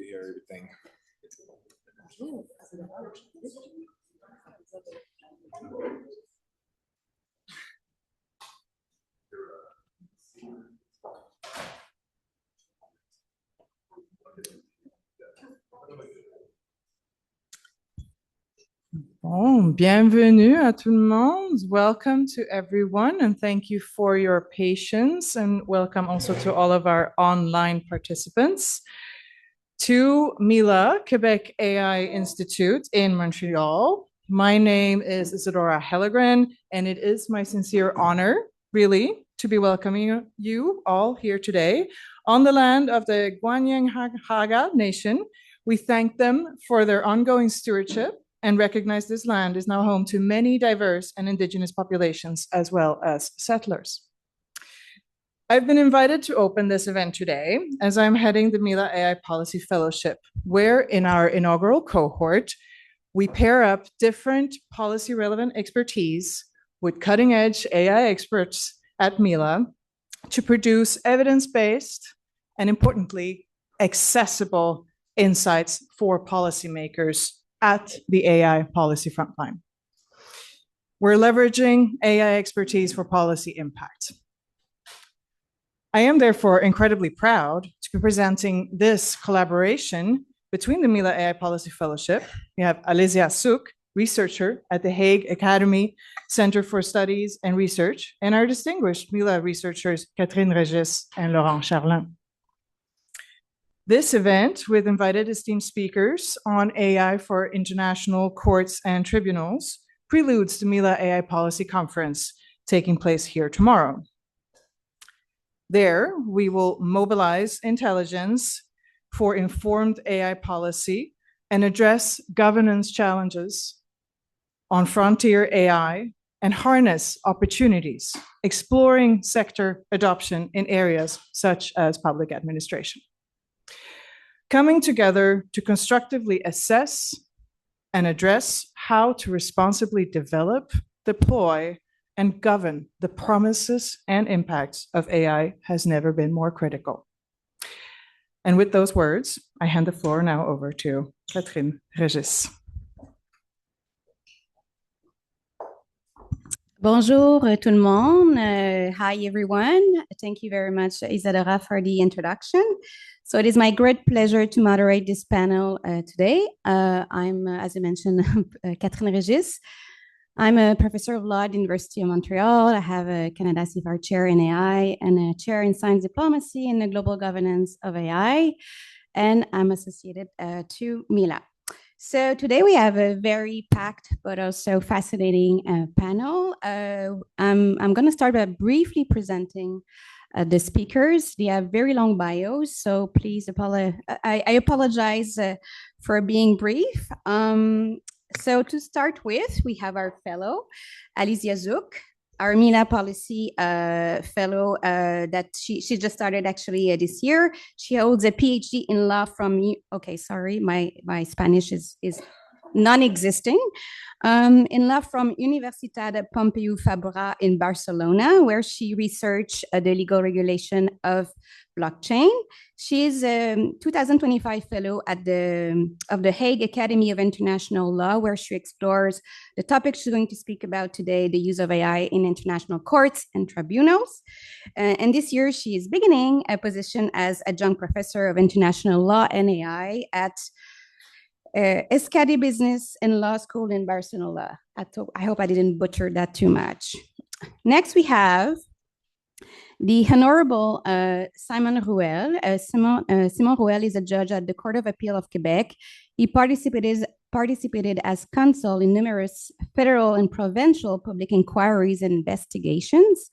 hear everything. Bon, bienvenue à tout le monde. Welcome to everyone, and thank you for your patience, and welcome also to all of our online participants to MILA, Quebec AI Institute in Montreal. My name is Isadora Hellegren, and it is my sincere honor, really, to be welcoming you all here today on the land of the Kanien'kehá:ka Nation. We thank them for their ongoing stewardship and recognize this land is now home to many diverse and Indigenous populations as well as settlers. I've been invited to open this event today as I'm heading the MILA AI Policy Fellowship, where in our inaugural cohort, we pair up different policy-relevant expertise with cutting-edge AI experts at MILA to produce evidence-based and, importantly, accessible insights for policymakers at the AI policy frontline. We're leveraging AI expertise for policy impact. I am therefore incredibly proud to be presenting this collaboration between the MILA AI Policy Fellowship. We have Alizia Souk, researcher at the Hague Academy Center for Studies and Research, and our distinguished MILA researchers, Catherine Régis and Laurent Charlin. This event, with invited esteemed speakers on AI for international courts and tribunals, preludes the MILA AI Policy Conference taking place here tomorrow. There, we will mobilize intelligence for informed AI policy and address governance challenges on frontier AI and harness opportunities, exploring sector adoption in areas such as public administration. Coming together to constructively assess and address how to responsibly develop, deploy, and govern the promises and impacts of AI has never been more critical. And with those words, I hand the floor now over to Catherine Régis. Bonjour tout le monde. Hi everyone. Thank you very much, Isadora, for the introduction. So it is my great pleasure to moderate this panel today. I'm, as I mentioned, Catherine Régis. I'm a professor of law at the University of Montreal. I have a Canada CFR chair in AI and a chair in science diplomacy and the global governance of AI. And I'm associated to MILA. So today we have a very packed but also fascinating panel. I'm going to start by briefly presenting the speakers. They have very long bios, so please I apologize for being brief. So to start with, we have our fellow, Alizia Souk, our MILA policy fellow that she just started actually this year. She holds a PhD in law from, okay, sorry, my Spanish is non-existing, in law from Universitat Pompeu Fabra in Barcelona, where she researched the legal regulation of blockchain. She is a 2025 fellow at the Hague Academy of International Law, where she explores the topic she's going to speak about today, the use of AI in international courts and tribunals. And this year, she is beginning a position as adjunct professor of international law and AI at Escadi Business and Law School in Barcelona. I hope I didn't butcher that too much. Next, we have the Honorable Simon Ruel. Simon Ruel is a judge at the Court of Appeal of Quebec. He participated as counsel in numerous federal and provincial public inquiries and investigations.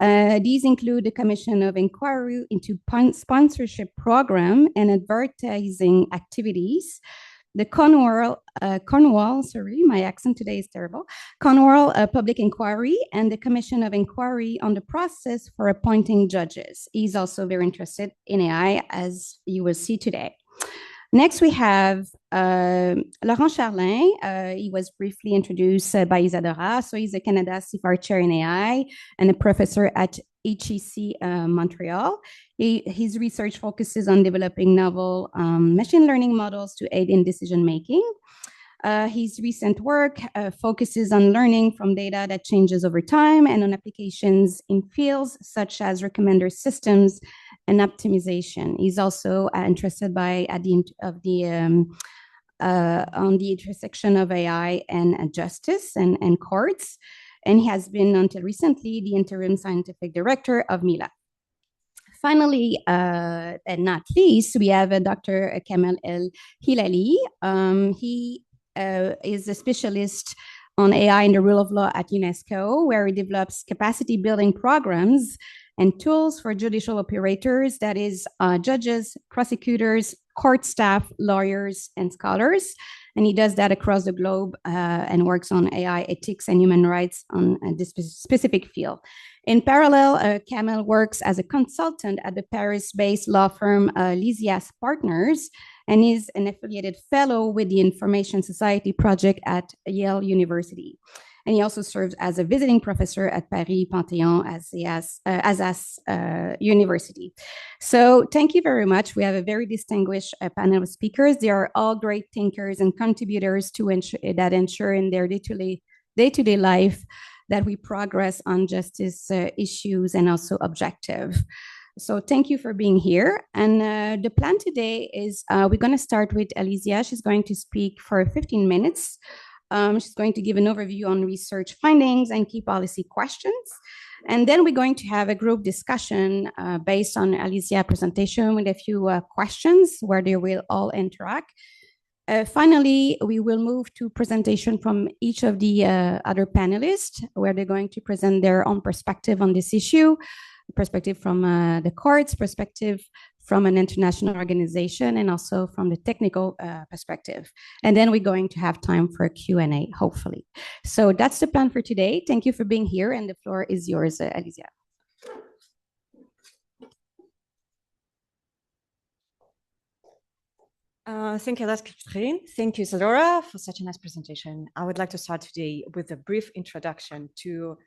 These include the Commission of Inquiry into Sponsorship Program and Advertising Activities, the Cornwall, sorry, my accent today is terrible, Cornwall Public Inquiry, and the Commission of Inquiry on the process for appointing judges. He's also very interested in AI, as you will see today. Next, we have Laurent Charlin. He was briefly introduced by Isadora. So he's a Canada CFR chair in AI and a professor at HEC Montreal. His research focuses on developing novel machine learning models to aid in decision making. His recent work focuses on learning from data that changes over time and on applications in fields such as recommender systems and optimization. He's also interested on the intersection of AI and justice and courts. And he has been, until recently, the interim scientific director of MILA. Finally, and not least, we have Dr. Kamel El Hilali. He is a specialist on AI and the rule of law at UNESCO, where he develops capacity building programs and tools for judicial operators, that is, judges, prosecutors, court staff, lawyers, and scholars. And he does that across the globe and works on AI ethics and human rights on this specific field. In parallel, Kamel works as a consultant at the Paris-based law firm Lysias Partners, and is an affiliated fellow with the Information Society Project at Yale University. And he also serves as a visiting professor at Paris Panthéon Assas University. So thank you very much. We have a very distinguished panel of speakers. They are all great thinkers and contributors to ensure in their day-to-day life that we progress on justice issues and also objective. So thank you for being here. And the plan today is we're going to start with Alicia. She's going to speak for 15 minutes. She's going to give an overview on research findings and key policy questions. And then we're going to have a group discussion based on Alicia's presentation with a few questions where they will all interact. Finally, we will move to presentation from each of the other panelists, where they're going to present their own perspective on this issue, perspective from the courts, perspective from an international organization, and also from the technical perspective. And then we're going to have time for a Q&A, hopefully. So that's the plan for today. Thank you for being here, and the floor is yours, Alicia. Thank you a lot, Catherine. Thank you, Isadora, for such a nice presentation. I would like to start today with a brief introduction to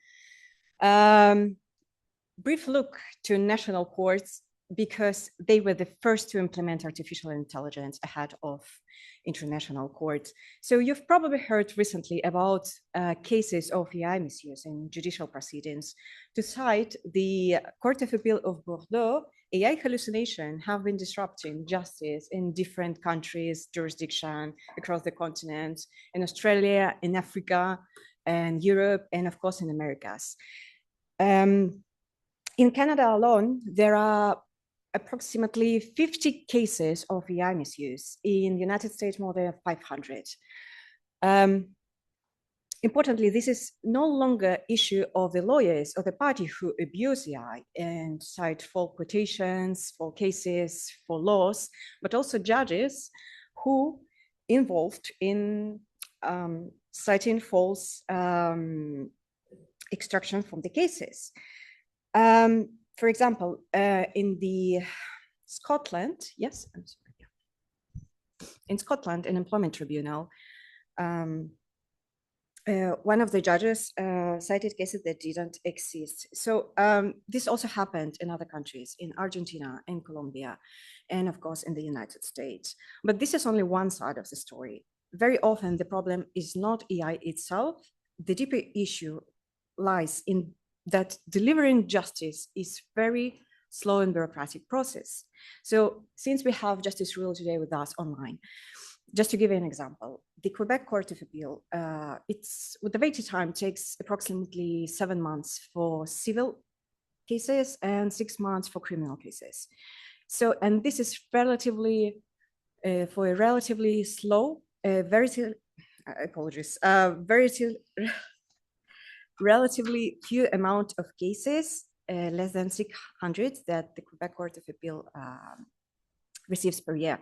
brief look to national courts, because they were the first to implement artificial intelligence ahead of international courts. So you've probably heard recently about cases of AI misuse in judicial proceedings. To cite the Court of Appeal of Bordeaux, AI hallucination have been disrupting justice in different countries, jurisdiction across the continent, in Australia, in Africa, and Europe, and of course in Americas. In Canada alone, there are approximately 50 cases of AI misuse. In the United States, more than 500. Importantly, this is no longer issue of the lawyers or the party who abuse AI and cite false quotations, for cases, for laws, but also judges who involved in citing false extraction from the cases. For example, in the Scotland, yes, I'm sorry. In Scotland, an employment tribunal, one of the judges cited cases that didn't exist. So this also happened in other countries, in Argentina, in Colombia, and of course in the United States. But this is only one side of the story. Very often the problem is not AI itself. The deeper issue lies in that delivering justice is very slow and bureaucratic process. So since we have Justice Rule today with us online, just to give you an example, the Quebec Court of Appeal, with the waiting time takes approximately 7 months for civil cases and 6 months for criminal cases. So, and this is relatively, for a relatively slow, relatively few amount of cases, less than 600 that the Quebec Court of Appeal receives per year.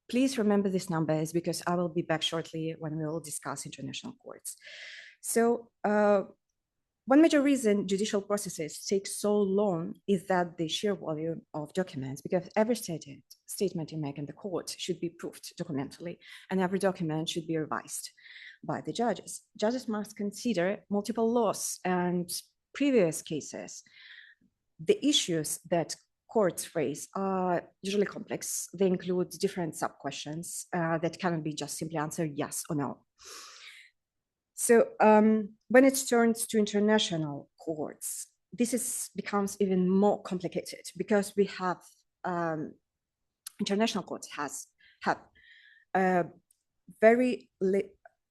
Please remember these numbers, because I will be back shortly when we will discuss international courts. So one major reason judicial processes take so long is that the sheer volume of documents, because every statement you make in the court should be proved documentally, and every document should be revised by the judges. Judges must consider multiple laws and previous cases. The issues that courts raise are usually complex. They include different sub-questions that cannot be just simply answered yes or no. So when it turns to international courts, this becomes even more complicated because we have international courts have very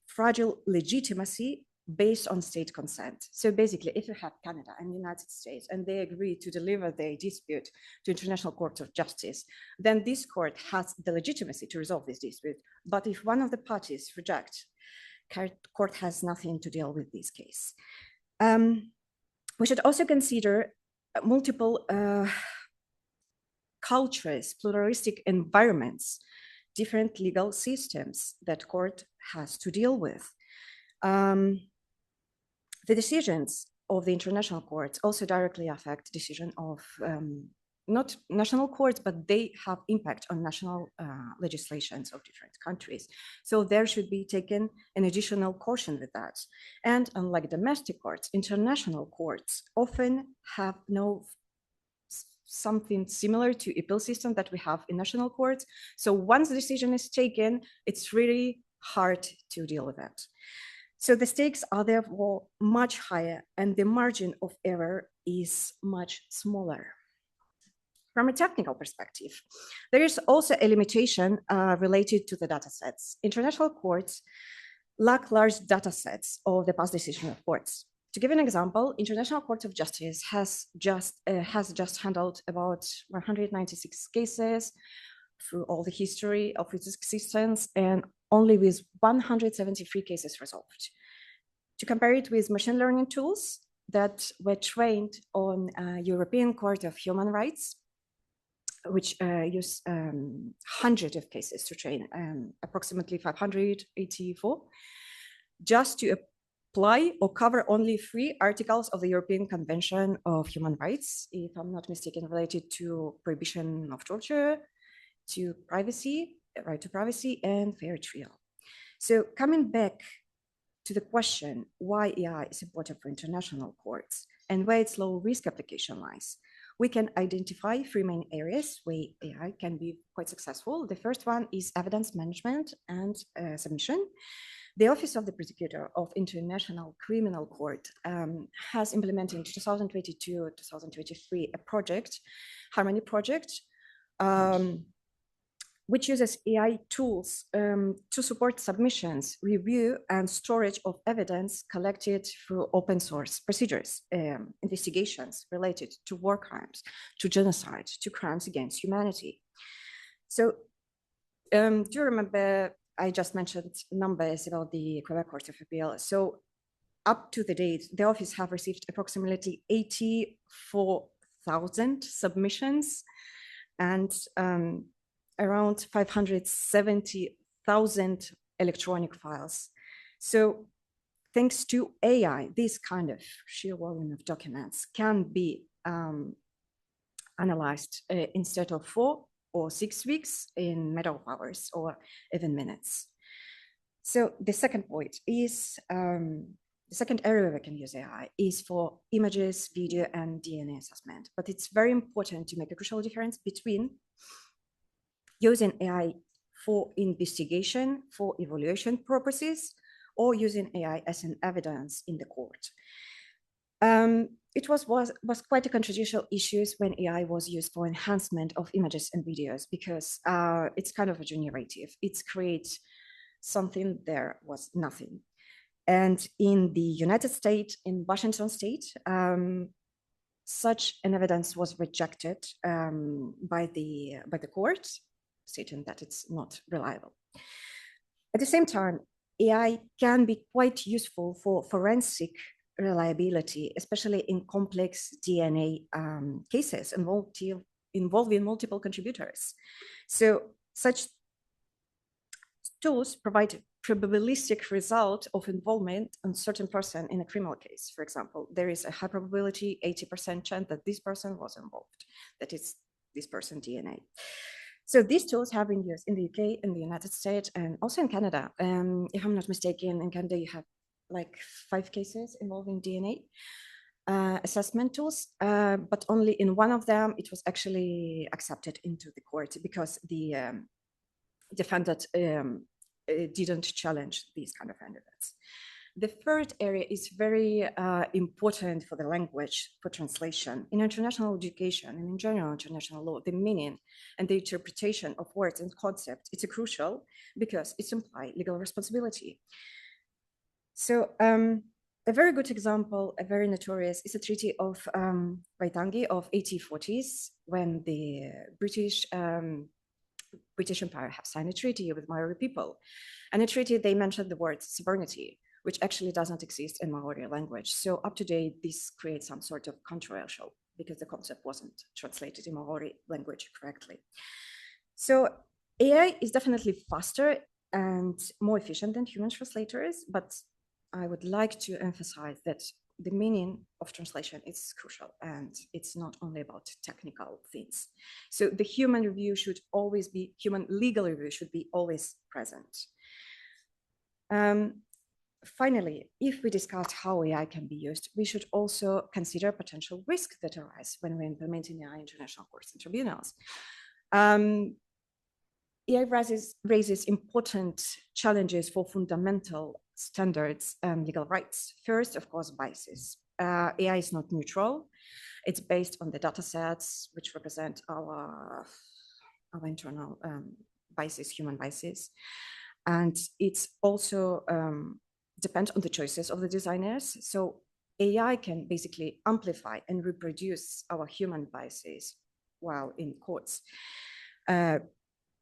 fragile legitimacy based on state consent. So basically, if you have Canada and the United States and they agree to deliver their dispute to International Court of Justice, then this court has the legitimacy to resolve this dispute. But if one of the parties rejects, court has nothing to deal with this case. We should also consider multiple cultures, pluralistic environments, different legal systems that court has to deal with. The decisions of the international courts also directly affect decision of not national courts, but they have impact on national legislations of different countries. So there should be taken an additional caution with that. And unlike domestic courts, international courts often have something similar to appeal system that we have in national courts. So once the decision is taken, it's really hard to deal with it. So the stakes are therefore much higher and the margin of error is much smaller. From a technical perspective, there is also a limitation related to the data sets. International courts lack large data sets of the past decision of courts. To give an example, International Court of Justice has just handled about 196 cases through all the history of its existence and only with 173 cases resolved. To compare it with machine learning tools that were trained on European Court of Human Rights, which use hundreds of cases to train, approximately 584, just to apply or cover only 3 articles of the European Convention of Human Rights, if I'm not mistaken, related to prohibition of torture, to privacy, right to privacy, and fair trial. So coming back to the question why AI is important for international courts and where its low risk application lies, we can identify 3 main areas where AI can be quite successful. The first one is evidence management and submission. The Office of the Prosecutor of International Criminal Court has implemented in 2022-2023 a project, Harmony Project, which uses AI tools to support submissions, review, and storage of evidence collected through open source procedures, investigations related to war crimes, to genocide, to crimes against humanity. So do you remember I just mentioned numbers about the Quebec Court of Appeal? So up to the date, the office have received approximately 84,000 submissions and around 570,000 electronic files. So thanks to AI, this kind of sheer volume of documents can be analyzed instead of 4 or 6 weeks in matter of hours or even minutes. So the second point is, the second area we can use AI is for images, video, and DNA assessment. But it's very important to make a crucial difference between using AI for investigation, for evaluation purposes, or using AI as an evidence in the court. It was quite a controversial issue when AI was used for enhancement of images and videos because it's kind of a generative. It creates something there was nothing. And in the United States, in Washington State, such an evidence was rejected by the court, stating that it's not reliable. At the same time, AI can be quite useful for forensic reliability, especially in complex DNA cases involving multiple contributors. So such tools provide probabilistic result of involvement on certain person in a criminal case. For example, there is a high probability, 80% chance that this person was involved, that it's this person's DNA. So these tools have been used in the UK, in the United States, and also in Canada. If I'm not mistaken, in Canada, you have like 5 cases involving DNA. assessment tools, but only in one of them it was actually accepted into the court because the defendant didn't challenge these kind of candidates. The third area is very important for the language, for translation. In international education and in general international law, the meaning and the interpretation of words and concepts, it's crucial because it implies legal responsibility. So a very good example, a very notorious, is a treaty of Waitangi of 1840s, when the British Empire have signed a treaty with Maori people. And in the treaty, they mentioned the word sovereignty, which actually doesn't exist in Maori language. So up to date, this creates some sort of controversial because the concept wasn't translated in Maori language correctly. So AI is definitely faster and more efficient than human translators, but I would like to emphasize that the meaning of translation is crucial, and it's not only about technical things. So the human legal review should be always present. Finally, if we discuss how AI can be used, we should also consider potential risks that arise when we're implementing AI in international courts and tribunals. AI raises important challenges for fundamental standards and legal rights. First, of course, biases. AI is not neutral. It's based on the data sets which represent our internal biases, human biases. And it's also depends on the choices of the designers. So AI can basically amplify and reproduce our human biases while in courts.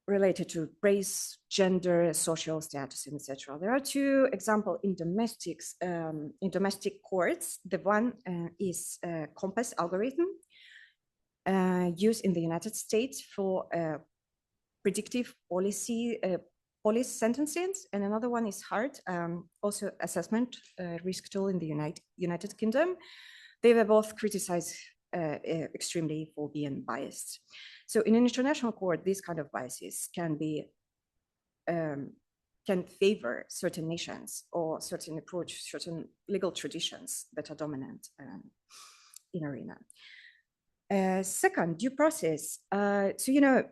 Related to race, gender, social status, etc. There are two examples in domestic courts. The one is Compass algorithm used in the United States for predictive policy sentencing, and another one is HART, also assessment risk tool in the United Kingdom. They were both criticized extremely for being biased. So in an international court, these kind of biases can favor certain nations or certain legal traditions that are dominant in arena. Second, due process. So,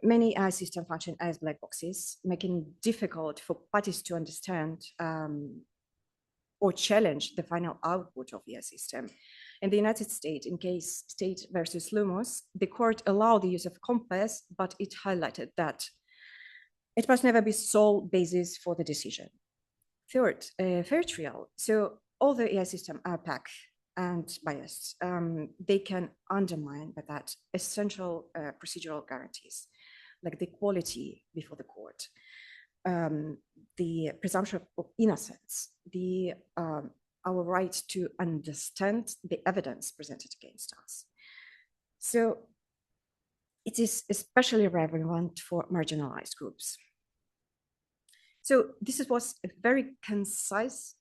many AI systems function as black boxes, making it difficult for parties to understand or challenge the final output of the AI system. In the United States, in case State versus Lumos, the court allowed the use of Compass, but it highlighted that it must never be sole basis for the decision. Third, fair trial. So all the AI systems are opaque and biased. They can undermine by that essential procedural guarantees, like the equality before the court, the presumption of innocence, our right to understand the evidence presented against us. So it is especially relevant for marginalized groups. So this was a very concise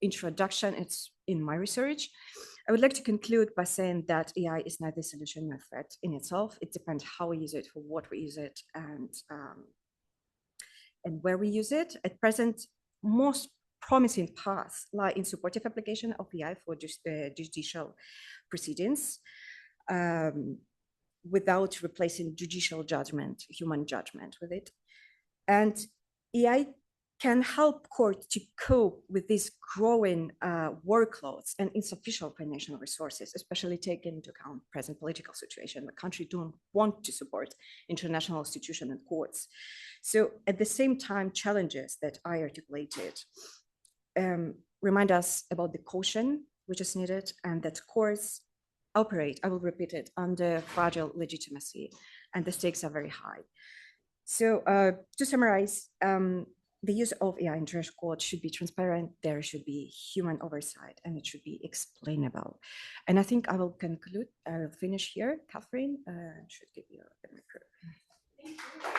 introduction. It's in my research. I would like to conclude by saying that AI is neither solution nor threat in itself. It depends how we use it, for what we use it, and where we use it. At present, most promising paths lie in supportive application of AI for judicial proceedings without replacing judicial judgment, human judgment with it. And AI can help courts to cope with these growing workloads and insufficient financial resources, especially taking into account present political situation. The country don't want to support international institutions and courts. So at the same time, challenges that I articulated remind us about the caution which is needed, and that courts operate, I will repeat it, under fragile legitimacy, and the stakes are very high. So to summarize, the use of AI in international court should be transparent, there should be human oversight, and it should be explainable. And I think I will conclude, I will finish here. Catherine, should give you the microphone. Thank you.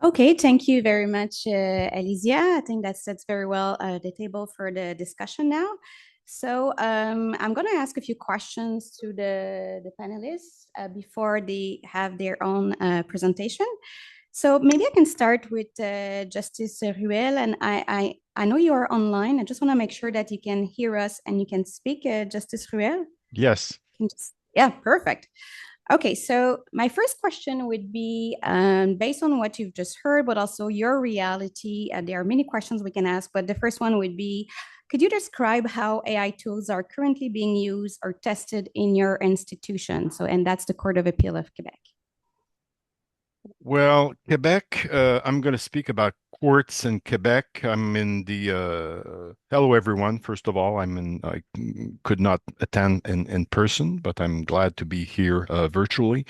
Okay, thank you very much, Alicia. I think that sets very well the table for the discussion now. So I'm going to ask a few questions to the panelists before they have their own presentation. So maybe I can start with Justice Ruel, and I know you are online. I just want to make sure that you can hear us and you can speak, Justice Ruel. Yes. Yeah, perfect. Okay, so my first question would be based on what you've just heard, but also your reality. There are many questions we can ask, but the first one would be, could you describe how AI tools are currently being used or tested in your institution? So, and that's the Court of Appeal of Quebec. Well, Quebec, I'm going to speak about courts in Quebec. I'm in the hello everyone. First of all, I could not attend in person, but I'm glad to be here virtually.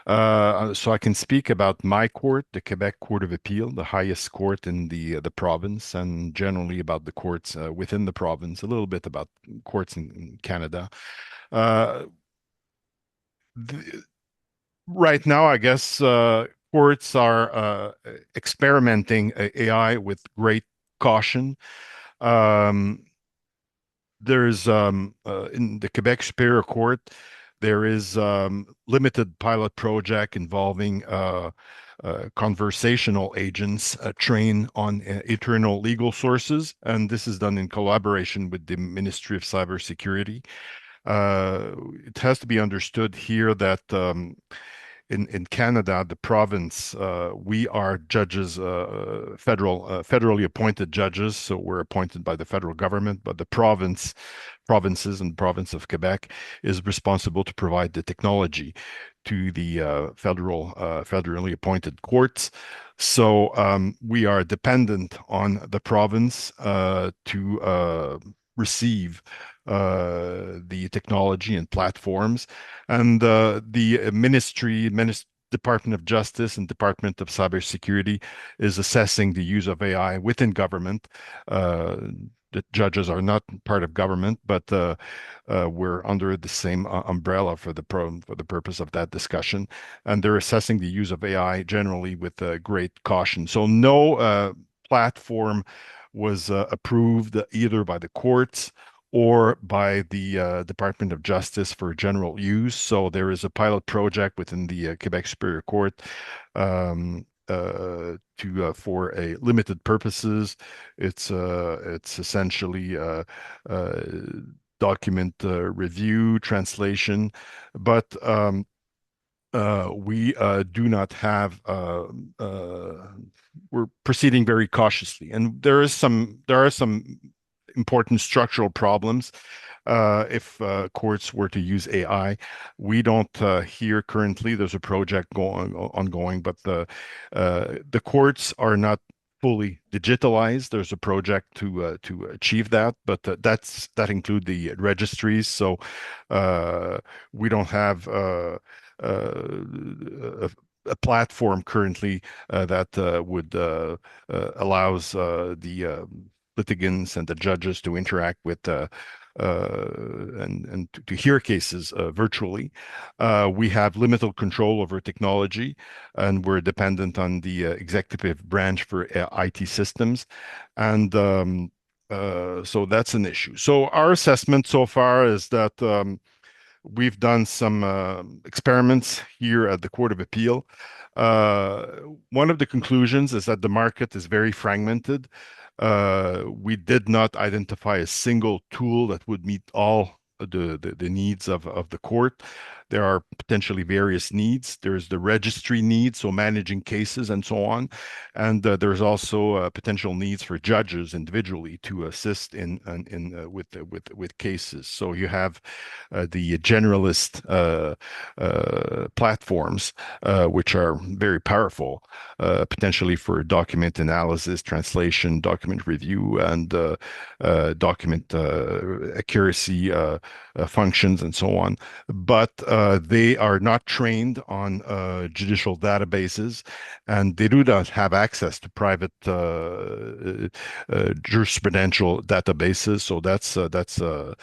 So I can speak about my court, the Quebec Court of Appeal, the highest court in the province, and generally about the courts within the province, a little bit about courts in Canada. The, right now, I guess courts are experimenting AI with great caution. Um, there's in the Quebec Superior Court, there is limited pilot project involving conversational agents trained on internal legal sources, and this is done in collaboration with the Ministry of Cybersecurity. It has to be understood here that in Canada, the province, we are judges, federally appointed judges, so we're appointed by the federal government, but the provinces and the province of Quebec is responsible to provide the technology to the federally appointed courts. So we are dependent on the province to receive the technology and platforms. And the Department of Justice and Department of Cybersecurity is assessing the use of AI within government. The judges are not part of government, but we're under the same umbrella for the purpose of that discussion. And they're assessing the use of AI generally with great caution. So no platform was approved either by the courts or by the Department of Justice for general use. So there is a pilot project within the Quebec Superior Court for a limited purposes. It's essentially document review, translation, but we do not have. We're proceeding very cautiously, and there are some important structural problems if courts were to use AI. We don't hear currently. There's a project ongoing, but the courts are not fully digitalized. There's a project to achieve that, but that include the registries. So we don't have a platform currently that would allows the litigants and the judges to interact with and to hear cases virtually. We have limited control over technology, and we're dependent on the executive branch for IT systems. And so that's an issue. So our assessment so far is that we've done some experiments here at the Court of Appeal. One of the conclusions is that the market is very fragmented. We did not identify a single tool that would meet all the needs of the court. There are potentially various needs. There's the registry needs, so managing cases and so on. And there's also potential needs for judges individually to assist with cases. So you have the generalist platforms, which are very powerful, potentially for document analysis, translation, document review, and document accuracy functions and so on. But they are not trained on judicial databases, and they do not have access to private jurisprudential databases. So that's a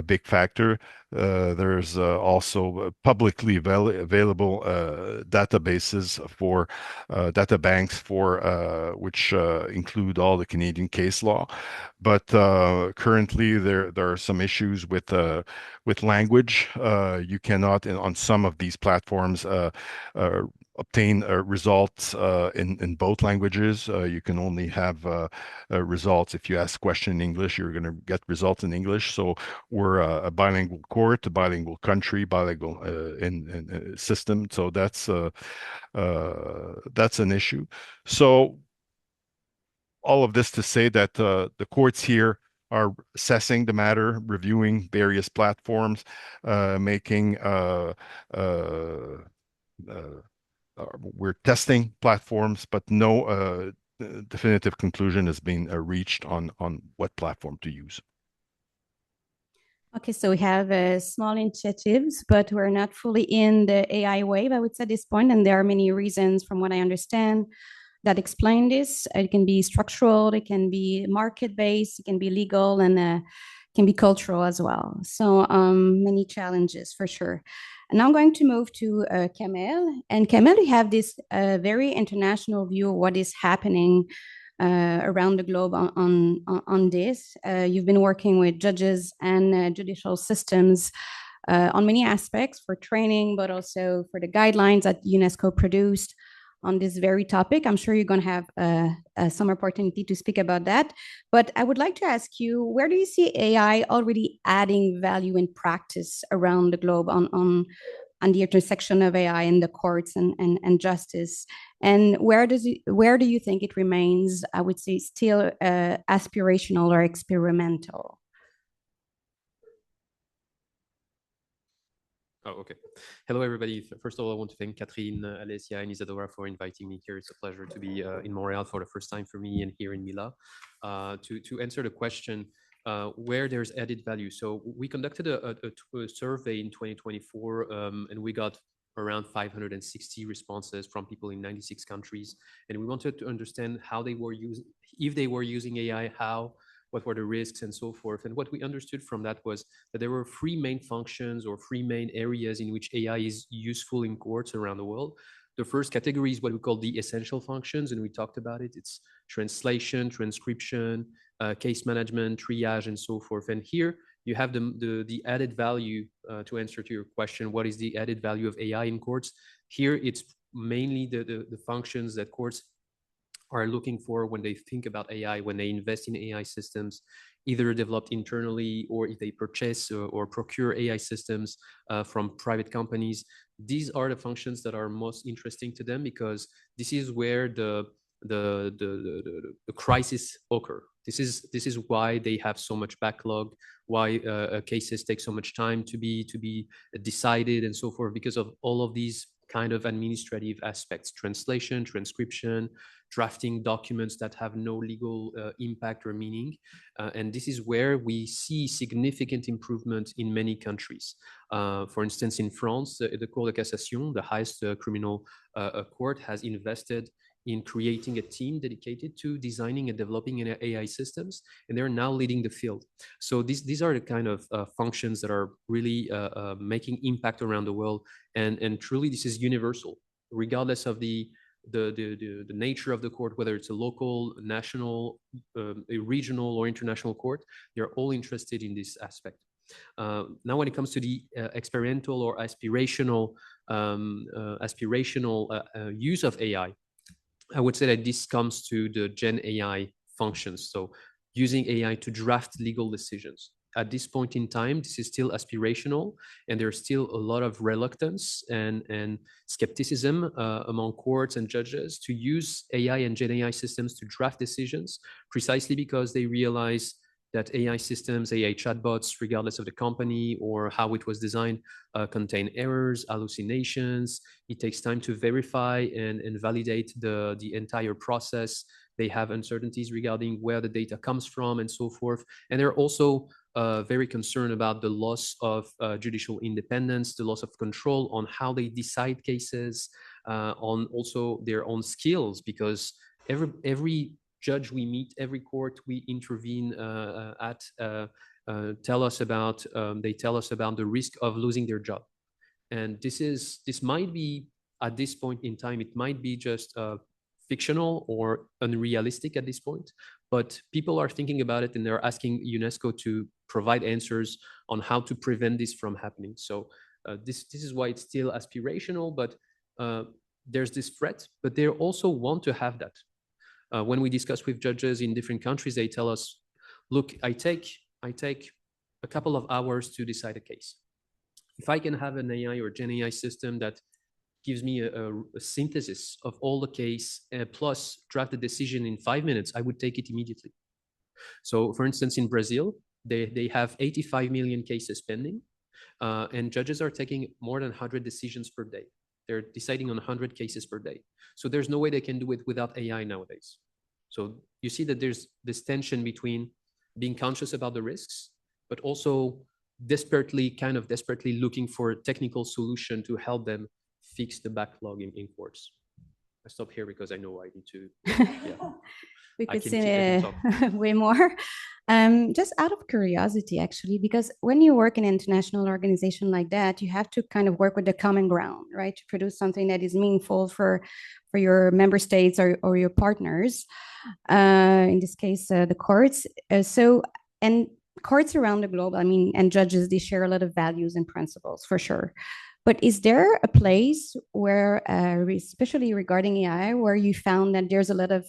big factor. There's also publicly available databases for data banks for which include all the Canadian case law. But currently there are some issues with language. You cannot on some of these platforms obtain results in both languages. You can only have results if you ask question in English, you're going to get results in English. So we're a bilingual court, a bilingual country, bilingual in system. So that's an issue. So all of this to say that the courts here are assessing the matter, reviewing various platforms, making we're testing platforms, but no definitive conclusion has been reached on what platform to use. Okay, so we have small initiatives, but we're not fully in the AI wave, I would say, at this point. And there are many reasons, from what I understand, that explain this. It can be structural, it can be market-based, it can be legal, and can be cultural as well. So many challenges for sure. And now I'm going to move to Kamel. And Kamel, you have this very international view of what is happening around the globe on this. You've been working with judges and judicial systems on many aspects for training, but also for the guidelines that UNESCO produced on this very topic. I'm sure you're going to have some opportunity to speak about that. But I would like to ask you, where do you see AI already adding value in practice around the globe on the intersection of AI in the courts and justice? And where do you think it remains, I would say, still aspirational or experimental? Oh, okay. Hello, everybody. First of all, I want to thank Catherine, Alessia, and Isadora for inviting me here. It's a pleasure to be in Montreal for the first time for me and here in Mila. To answer the question, where there's added value. So we conducted a survey in 2024, and we got around 560 responses from people in 96 countries. And we wanted to understand how they were using, if they were using AI, how, what were the risks, and so forth. And what we understood from that was that there were three main functions or three main areas in which AI is useful in courts around the world. The first category is what we call the essential functions, and we talked about it. It's translation, transcription, case management, triage, and so forth. And here you have the added value to answer to your question, what is the added value of AI in courts? Here it's mainly the functions that courts are looking for when they think about AI, when they invest in AI systems, either developed internally or if they purchase or procure AI systems from private companies. These are the functions that are most interesting to them because this is where the crisis occur. This is why they have so much backlog, why cases take so much time to be decided and so forth, because of all of these kind of administrative aspects: translation, transcription, drafting documents that have no legal impact or meaning. And this is where we see significant improvement in many countries. For instance, in France, the Cour de Cassation, the highest criminal court, has invested in creating a team dedicated to designing and developing AI systems, and they're now leading the field. So these are the kind of functions that are really making impact around the world, and truly this is universal, regardless of the nature of the court, whether it's a local, national, a regional, or international court. They're all interested in this aspect. Now, when it comes to the experimental or aspirational use of AI, I would say that this comes to the Gen AI functions. So using AI to draft legal decisions. At this point in time, this is still aspirational, and there's still a lot of reluctance and skepticism among courts and judges to use AI and Gen AI systems to draft decisions, precisely because they realize that AI systems, AI chatbots, regardless of the company or how it was designed, contain errors, hallucinations. It takes time to verify and validate the entire process. They have uncertainties regarding where the data comes from and so forth. And they're also very concerned about the loss of judicial independence, the loss of control on how they decide cases, on also their own skills, because every judge we meet, every court we intervene at, they tell us about the risk of losing their job. And this might be, at this point in time, it might be just fictional or unrealistic at this point, but people are thinking about it and they're asking UNESCO to provide answers on how to prevent this from happening. So this is why it's still aspirational, but there's this threat, but they also want to have that. When we discuss with judges in different countries, they tell us, look, I take a couple of hours to decide a case. If I can have an AI or Gen AI system that gives me a synthesis of all the case, plus draft the decision in 5 minutes, I would take it immediately. So for instance, in Brazil, they have 85 million cases pending, and judges are taking more than 100 decisions per day. They're deciding on 100 cases per day. So there's no way they can do it without AI nowadays. So you see that there's this tension between being conscious about the risks, but also desperately looking for a technical solution to help them fix the backlog in courts. I stop here because I know I need to. Yeah. We could say way more. Just out of curiosity, actually, because when you work in an international organization like that, you have to kind of work with the common ground, right? To produce something that is meaningful for your member states or your partners. In this case, the courts. And courts around the globe, I mean, and judges, they share a lot of values and principles for sure. But is there a place where, especially regarding AI, where you found that there's a lot of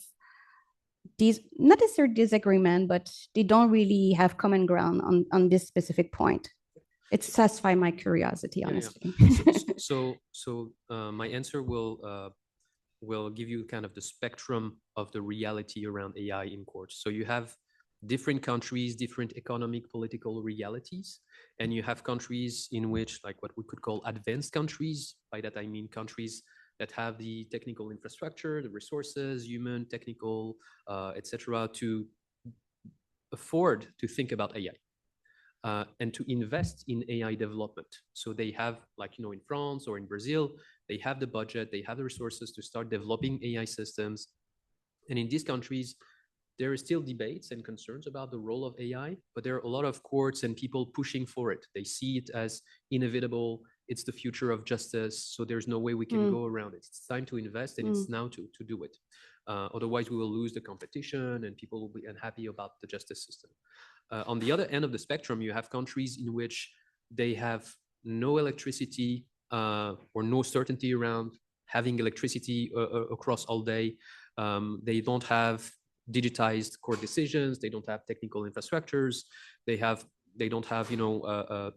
these, not necessarily disagreement, but they don't really have common ground on this specific point? It satisfies my curiosity, honestly. So my answer will give you kind of the spectrum of the reality around AI in courts. So you have different countries, different economic, political realities, and you have countries in which, like what we could call advanced countries. By that I mean countries that have the technical infrastructure, the resources, human, technical, etc., to afford to think about AI and to invest in AI development. So they have, like, in France or in Brazil, they have the budget, they have the resources to start developing AI systems. And in these countries, there are still debates and concerns about the role of AI, but there are a lot of courts and people pushing for it. They see it as inevitable. It's the future of justice. So there's no way we can go around it. It's time to invest, and it's now to do it. Otherwise, we will lose the competition and people will be unhappy about the justice system. On the other end of the spectrum, you have countries in which they have no electricity or no certainty around having electricity across all day. They don't have digitized court decisions. They don't have technical infrastructures. They don't have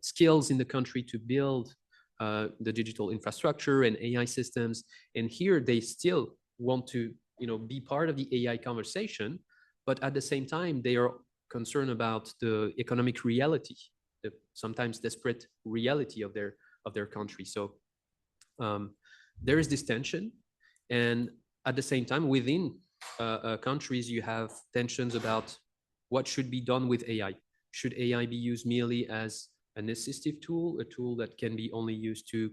skills in the country to build the digital infrastructure and AI systems. And here they still want to be part of the AI conversation, but at the same time they are concerned about the economic reality, the sometimes desperate reality of their country. So there is this tension, and at the same time within countries, you have tensions about what should be done with AI. Should AI be used merely as an assistive tool, a tool that can be only used to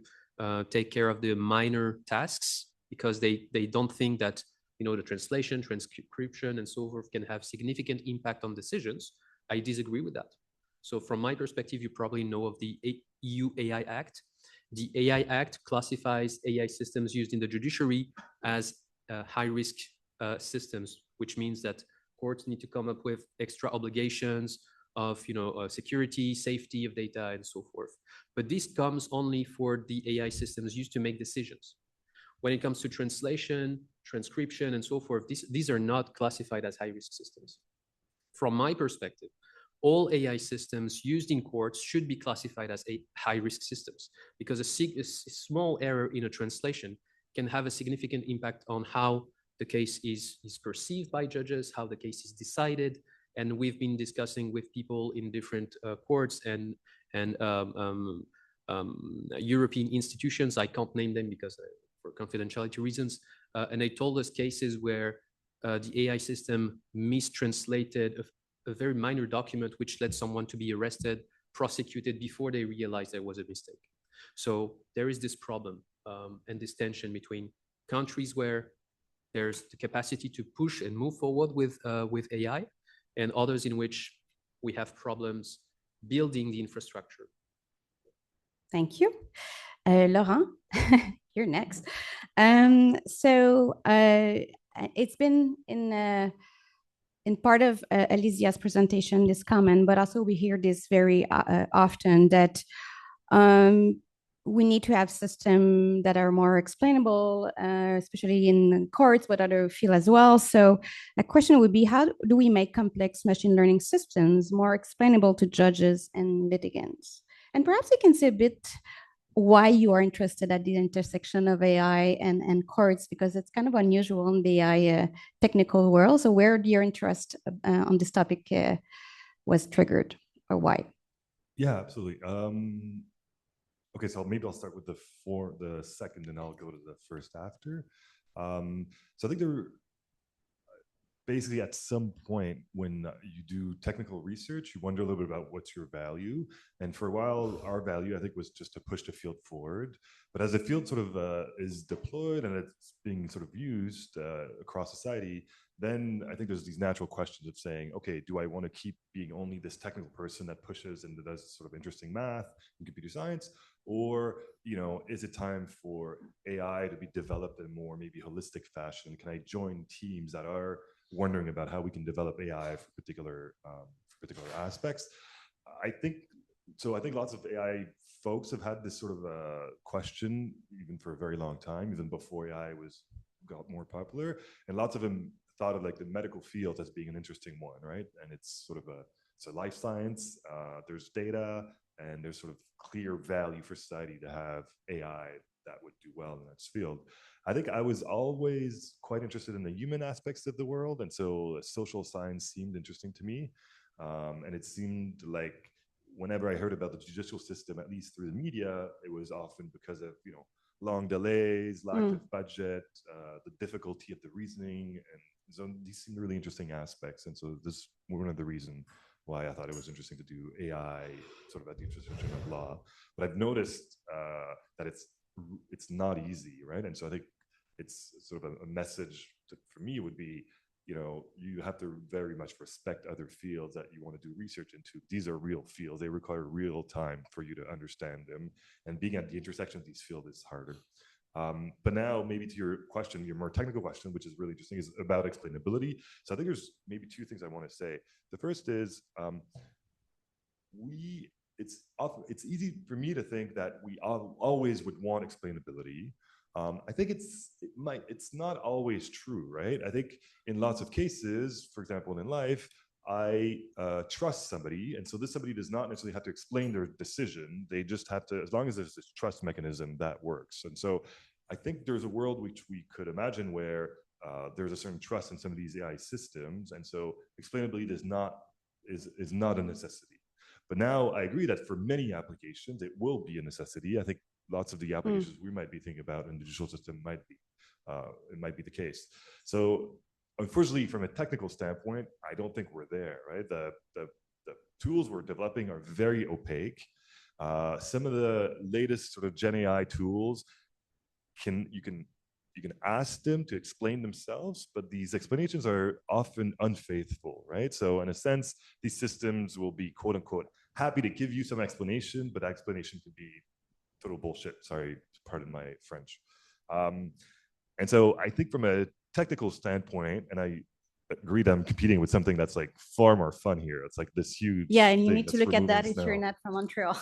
take care of the minor tasks, because they don't think that the translation, transcription, and so forth can have significant impact on decisions? I disagree with that. So from my perspective, you probably know of the EU AI Act. The AI Act classifies AI systems used in the judiciary as high-risk systems, which means that courts need to come up with extra obligations of security, safety of data, and so forth. But this comes only for the AI systems used to make decisions. When it comes to translation, transcription, and so forth, these are not classified as high-risk systems. From my perspective, all AI systems used in courts should be classified as high-risk systems, because a small error in a translation can have a significant impact on how the case is perceived by judges, how the case is decided. And we've been discussing with people in different courts and European institutions. I can't name them because for confidentiality reasons. And they told us cases where the AI system mistranslated a very minor document, which led someone to be arrested, prosecuted before they realized there was a mistake. So there is this problem and this tension between countries where there's the capacity to push and move forward with AI, and others in which we have problems building the infrastructure. Thank you. Laurent, you're next. So it's been in part of Alicia's presentation, this comment, but also we hear this very often, that we need to have systems that are more explainable, especially in courts, but other fields as well. So a question would be, how do we make complex machine learning systems more explainable to judges and litigants? And perhaps you can say a bit why you are interested at the intersection of AI and courts, because it's kind of unusual in the AI technical world. So where your interest on this topic was triggered, or why? Yeah, absolutely. Okay, so maybe I'll start with the second, and I'll go to the first after. So I think basically at some point when you do technical research, you wonder a little bit about what's your value. And for a while, our value, I think, was just to push the field forward. But as the field sort of is deployed and it's being sort of used across society, then I think there's these natural questions of saying, okay, do I want to keep being only this technical person that pushes and does sort of interesting math and computer science? Or, is it time for AI to be developed in a more maybe holistic fashion? Can I join teams that are wondering about how we can develop AI for particular aspects? I think lots of AI folks have had this sort of question even for a very long time, even before AI got more popular, and lots of them thought of like the medical field as being an interesting one, right? And it's sort of it's a life science. There's data, and there's sort of clear value for society to have AI that would do well in that field. I think I was always quite interested in the human aspects of the world, and so social science seemed interesting to me. And it seemed like whenever I heard about the judicial system, at least through the media, it was often because of long delays, lack of budget, the difficulty of the reasoning, and so these seemed really interesting aspects. And so this was one of the reasons why I thought it was interesting to do AI sort of at the intersection of law. But I've noticed that it's not easy, right? And so I think it's sort of a message for me would be, you have to very much respect other fields that you want to do research into. These are real fields. They require real time for you to understand them. And being at the intersection of these fields is harder. But now maybe to your question, your more technical question, which is really interesting, is about explainability. So I think there's maybe two things I want to say. The first is it's easy for me to think that we always would want explainability. I think it's not always true, right? I think in lots of cases, for example, in life, I trust somebody, and so this somebody does not necessarily have to explain their decision. They just have to, as long as there's this trust mechanism, that works. And so I think there's a world which we could imagine where there's a certain trust in some of these AI systems, and so explainability is not a necessity. But now I agree that for many applications, it will be a necessity. I think lots of the applications we might be thinking about in the judicial system might be the case. So unfortunately, from a technical standpoint, I don't think we're there, right? The tools we're developing are very opaque. Some of the latest sort of Gen AI tools you can ask them to explain themselves, but these explanations are often unfaithful, right? So in a sense, these systems will be quote unquote happy to give you some explanation, but that explanation could be total bullshit. Sorry, pardon my French. And so I think from a technical standpoint, and I agree that I'm competing with something that's like far more fun here. It's like this huge. Yeah, and you need to look at that if you're not from Montreal.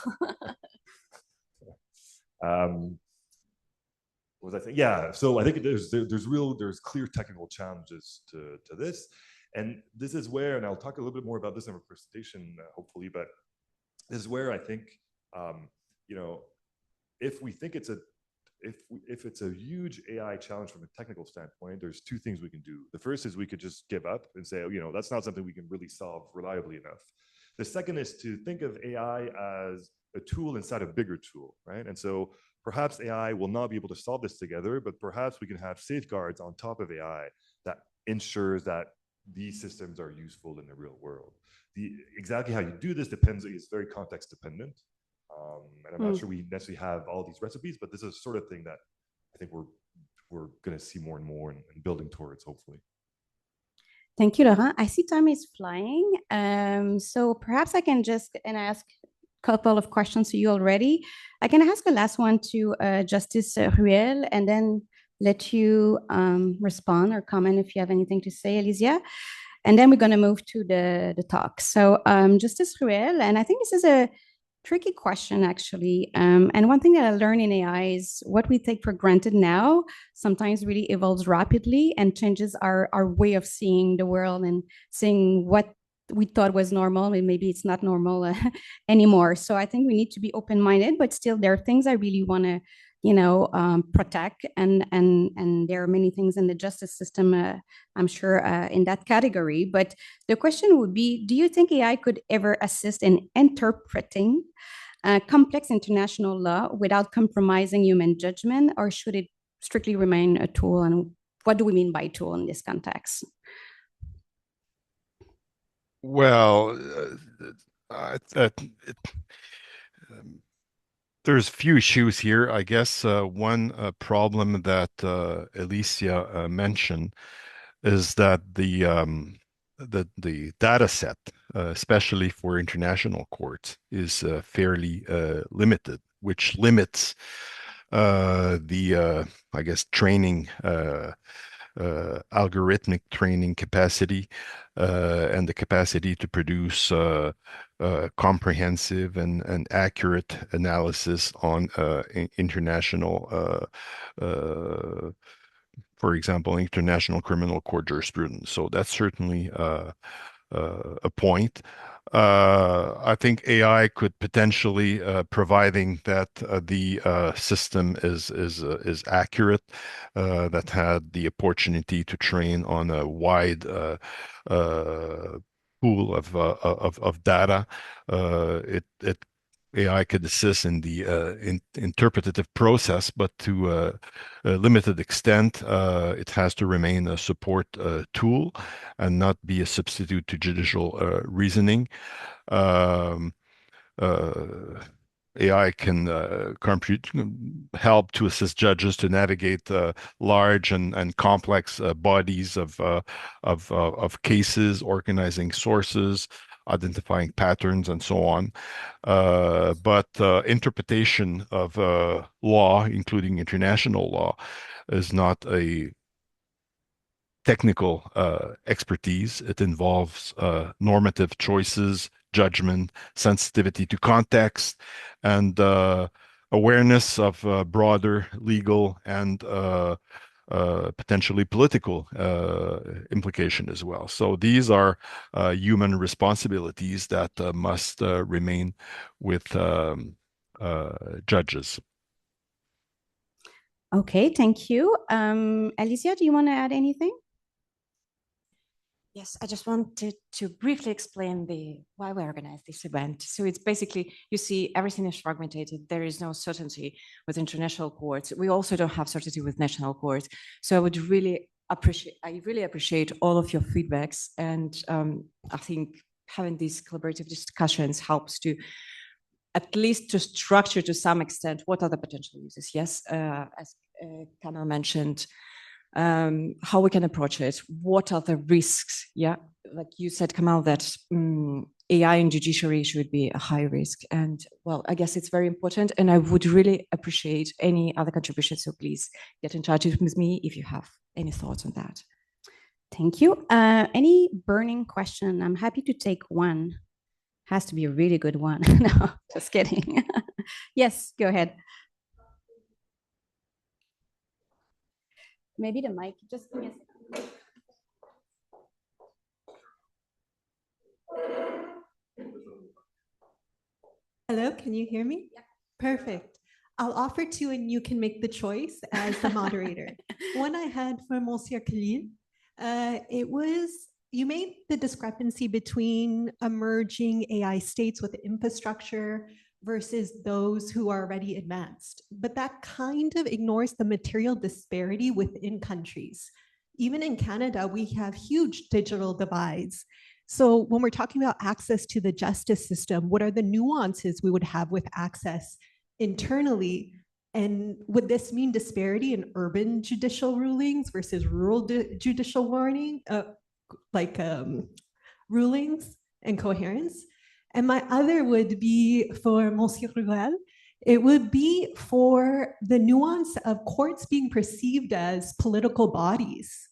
What was I saying? Yeah, so I think there's clear technical challenges to this, and this is where, and I'll talk a little bit more about this in our presentation, hopefully, but this is where I think, if we think it's a huge AI challenge from a technical standpoint, there's two things we can do. The first is we could just give up and say, that's not something we can really solve reliably enough. The second is to think of AI as a tool inside a bigger tool, right? And so perhaps AI will not be able to solve this together, but perhaps we can have safeguards on top of AI that ensures that these systems are useful in the real world. Exactly how you do this is very context dependent. And I'm not sure we necessarily have all these recipes, but this is the sort of thing that I think we're going to see more and more and building towards, hopefully. Thank you, Laurent. I see time is flying. So perhaps I can just ask a couple of questions to you already. I can ask the last one to Justice Ruel, and then let you respond or comment if you have anything to say, Elysia. And then we're going to move to the talk. So Justice Ruel, and I think this is a tricky question, actually. And one thing that I learned in AI is what we take for granted now sometimes really evolves rapidly and changes our way of seeing the world and seeing what we thought was normal, and maybe it's not normal anymore. So I think we need to be open-minded, but still there are things I really want to protect, and there are many things in the justice system, I'm sure, in that category. But the question would be, do you think AI could ever assist in interpreting complex international law without compromising human judgment, or should it strictly remain a tool? And what do we mean by tool in this context? Well, there's a few issues here. I guess one problem that Alicia mentioned is that the data set, especially for international courts, is fairly limited, which limits the I guess training algorithmic training capacity and the capacity to produce comprehensive and accurate analysis on international, for example, international criminal court jurisprudence. So that's certainly a point. I think AI could potentially, providing that the system is accurate, that had the opportunity to train on a wide pool of data. AI could assist in the interpretative process, but to a limited extent, it has to remain a support tool and not be a substitute to judicial reasoning. AI can help to assist judges to navigate large and complex bodies of cases, organizing sources, identifying patterns, and so on. But interpretation of law, including international law, is not a technical expertise. It involves normative choices, judgment, sensitivity to context, and awareness of broader legal and potentially political implication as well. So these are human responsibilities that must remain with judges. Okay, thank you. Alicia, do you want to add anything? Yes, I just wanted to briefly explain why we organized this event. So it's basically, you see, everything is fragmented. There is no certainty with international courts. We also don't have certainty with national courts. So I would really appreciate all of your feedbacks. And I think having these collaborative discussions helps to at least to structure to some extent what are the potential uses. Yes, as Kamal mentioned, how we can approach it, what are the risks? Yeah, like you said, Kamal, that AI in judiciary should be a high risk. And well, I guess it's very important. And I would really appreciate any other contributions. So please get in touch with me if you have any thoughts on that. Thank you. Any burning question? I'm happy to take one. Has to be a really good one. No, just kidding. Yes, go ahead. Maybe the mic, just give me a second. Hello, can you hear me? Yeah. Perfect. I'll offer two and you can make the choice as the moderator. One I had for Monsieur Khalil, it was, you made the discrepancy between emerging AI states with infrastructure versus those who are already advanced. But that kind of ignores the material disparity within countries. Even in Canada, we have huge digital divides. So when we're talking about access to the justice system, what are the nuances we would have with access internally? And would this mean disparity in urban judicial rulings versus rural judicial rulings and coherence? And my other would be for Monsieur Ruel. It would be for the nuance of courts being perceived as political bodies.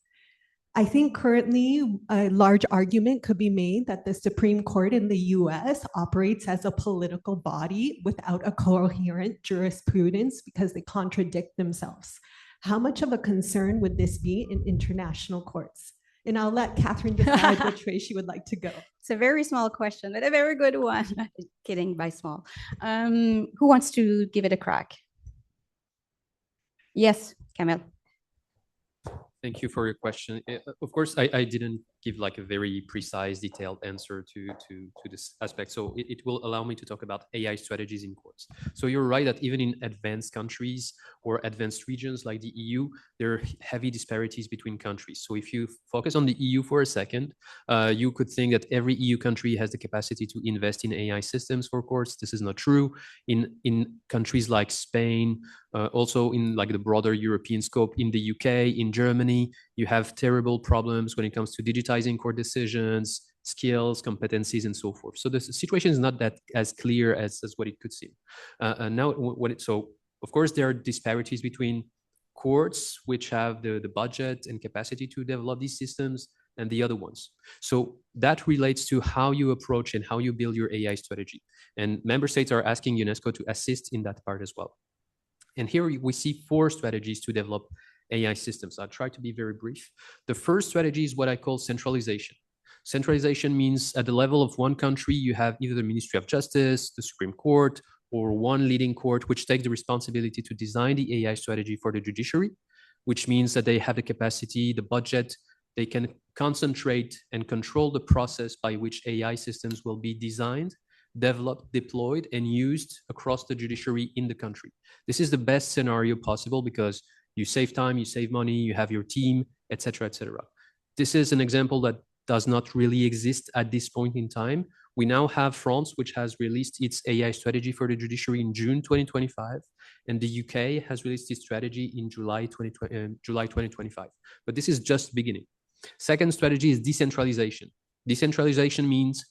I think currently a large argument could be made that the Supreme Court in the US operates as a political body without a coherent jurisprudence because they contradict themselves. How much of a concern would this be in international courts? And I'll let Catherine decide which way she would like to go. It's a very small question, but a very good one. Kidding by small. Who wants to give it a crack? Yes, Kamel. Thank you for your question. Of course, I didn't give like a very precise, detailed answer to this aspect. So it will allow me to talk about AI strategies in courts. So you're right that even in advanced countries or advanced regions like the EU, there are heavy disparities between countries. So if you focus on the EU for a second, you could think that every EU country has the capacity to invest in AI systems for courts. This is not true. In countries like Spain, also in like the broader European scope, in the UK, in Germany, you have terrible problems when it comes to digitizing court decisions, skills, competencies, and so forth. So the situation is not that as clear as what it could seem. So of course there are disparities between courts which have the budget and capacity to develop these systems and the other ones. So that relates to how you approach and how you build your AI strategy. And member states are asking UNESCO to assist in that part as well. And here we see 4 strategies to develop AI systems. I'll try to be very brief. The first strategy is what I call centralization. Centralization means at the level of one country, you have either the Ministry of Justice, the Supreme Court, or one leading court, which takes the responsibility to design the AI strategy for the judiciary, which means that they have the capacity, the budget, they can concentrate and control the process by which AI systems will be designed, developed, deployed, and used across the judiciary in the country. This is the best scenario possible because you save time, you save money, you have your team, etc., etc. This is an example that does not really exist at this point in time. We now have France, which has released its AI strategy for the judiciary in June 2025, and the UK has released its strategy in July 2025. But this is just beginning. Second strategy is decentralization. Decentralization means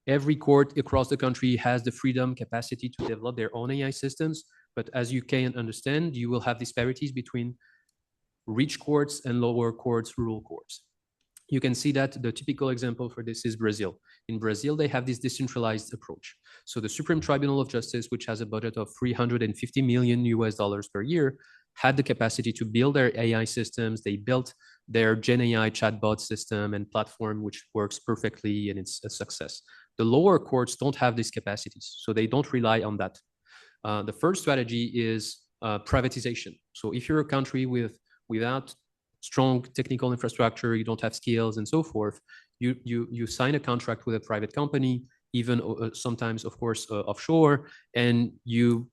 every court across the country has the freedom, capacity to develop their own AI systems. But as you can understand, you will have disparities between rich courts and lower courts, rural courts. You can see that the typical example for this is Brazil. In Brazil, they have this decentralized approach. So the Supreme Tribunal of Justice, which has a budget of $350 million per year, had the capacity to build their AI systems. They built their Gen AI chatbot system and platform, which works perfectly, and it's a success. The lower courts don't have these capacities, so they don't rely on that. The first strategy is privatization. So if you're a country without strong technical infrastructure, you don't have skills and so forth, you sign a contract with a private company, even sometimes, of course, offshore, and you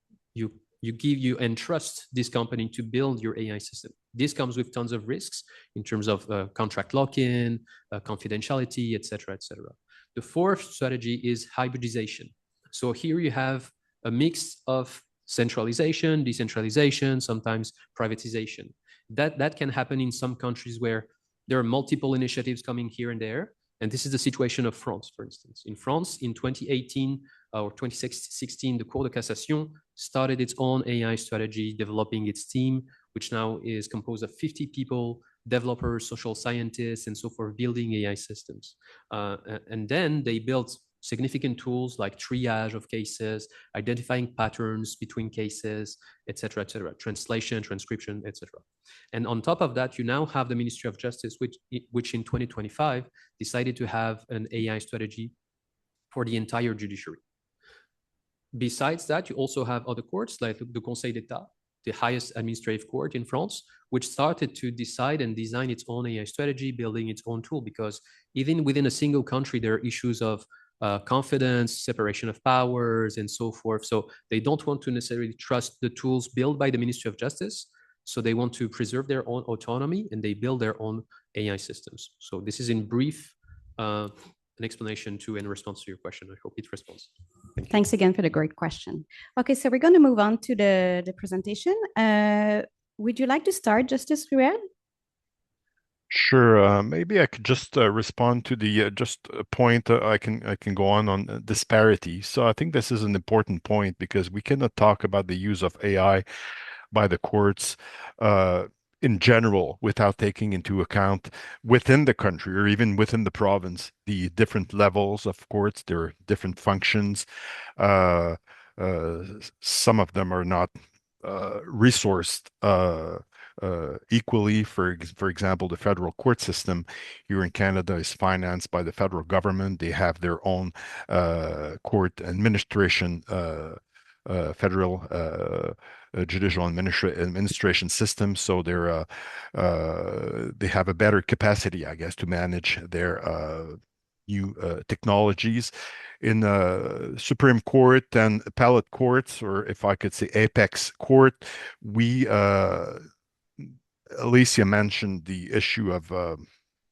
entrust this company to build your AI system. This comes with tons of risks in terms of contract lock-in, confidentiality, etc., etc. The fourth strategy is hybridization. So here you have a mix of centralization, decentralization, sometimes privatization. That can happen in some countries where there are multiple initiatives coming here and there. And this is the situation of France, for instance. In France, in 2018 or 2016, the Cour de Cassation started its own AI strategy, developing its team, which now is composed of 50 people, developers, social scientists, and so forth, building AI systems. And then they built significant tools like triage of cases, identifying patterns between cases, etc., translation, transcription, etc. And on top of that, you now have the Ministry of Justice, which in 2025 decided to have an AI strategy for the entire judiciary. Besides that, you also have other courts like the Conseil d'État, the highest administrative court in France, which started to decide and design its own AI strategy, building its own tool, because even within a single country, there are issues of confidence, separation of powers, and so forth. So they don't want to necessarily trust the tools built by the Ministry of Justice. So they want to preserve their own autonomy, and they build their own AI systems. So this is in brief an explanation to and response to your question. I hope it responds. Thanks again for the great question. Okay, so we're going to move on to the presentation. Would you like to start, Justice Ruel? Sure. Maybe I could just respond to the just a point I can go on disparity. So I think this is an important point because we cannot talk about the use of AI by the courts in general, without taking into account within the country or even within the province, the different levels of courts, their different functions. Some of them are not resourced equally. For example, the federal court system here in Canada is financed by the federal government. They have their own court administration, federal judicial administration system. So they have a better capacity, I guess, to manage their new technologies. In Supreme Court and appellate courts, or if I could say apex court, we Alicia mentioned the issue of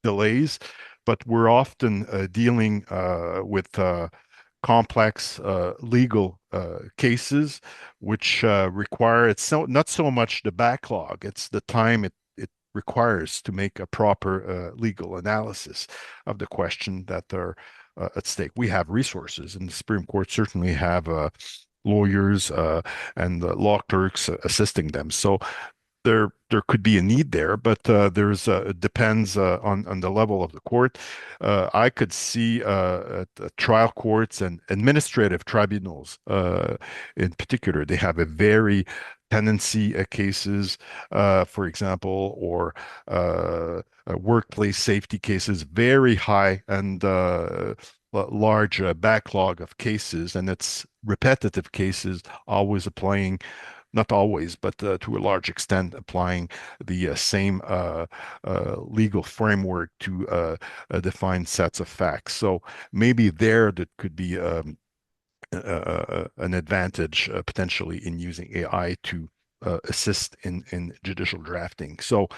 delays, but we're often dealing with complex legal cases, which require, it's not so much the backlog, it's the time it requires to make a proper legal analysis of the question that are at stake. We have resources, and the Supreme Court certainly have lawyers and law clerks assisting them. So there could be a need there, but it depends on the level of the court. I could see at trial courts and administrative tribunals in particular, they have a very tenancy cases, for example, or workplace safety cases, very high and large backlog of cases, and it's repetitive cases, always applying, not always, but to a large extent, applying the same legal framework to define sets of facts. So maybe that could be an advantage potentially in using AI to assist in judicial drafting. So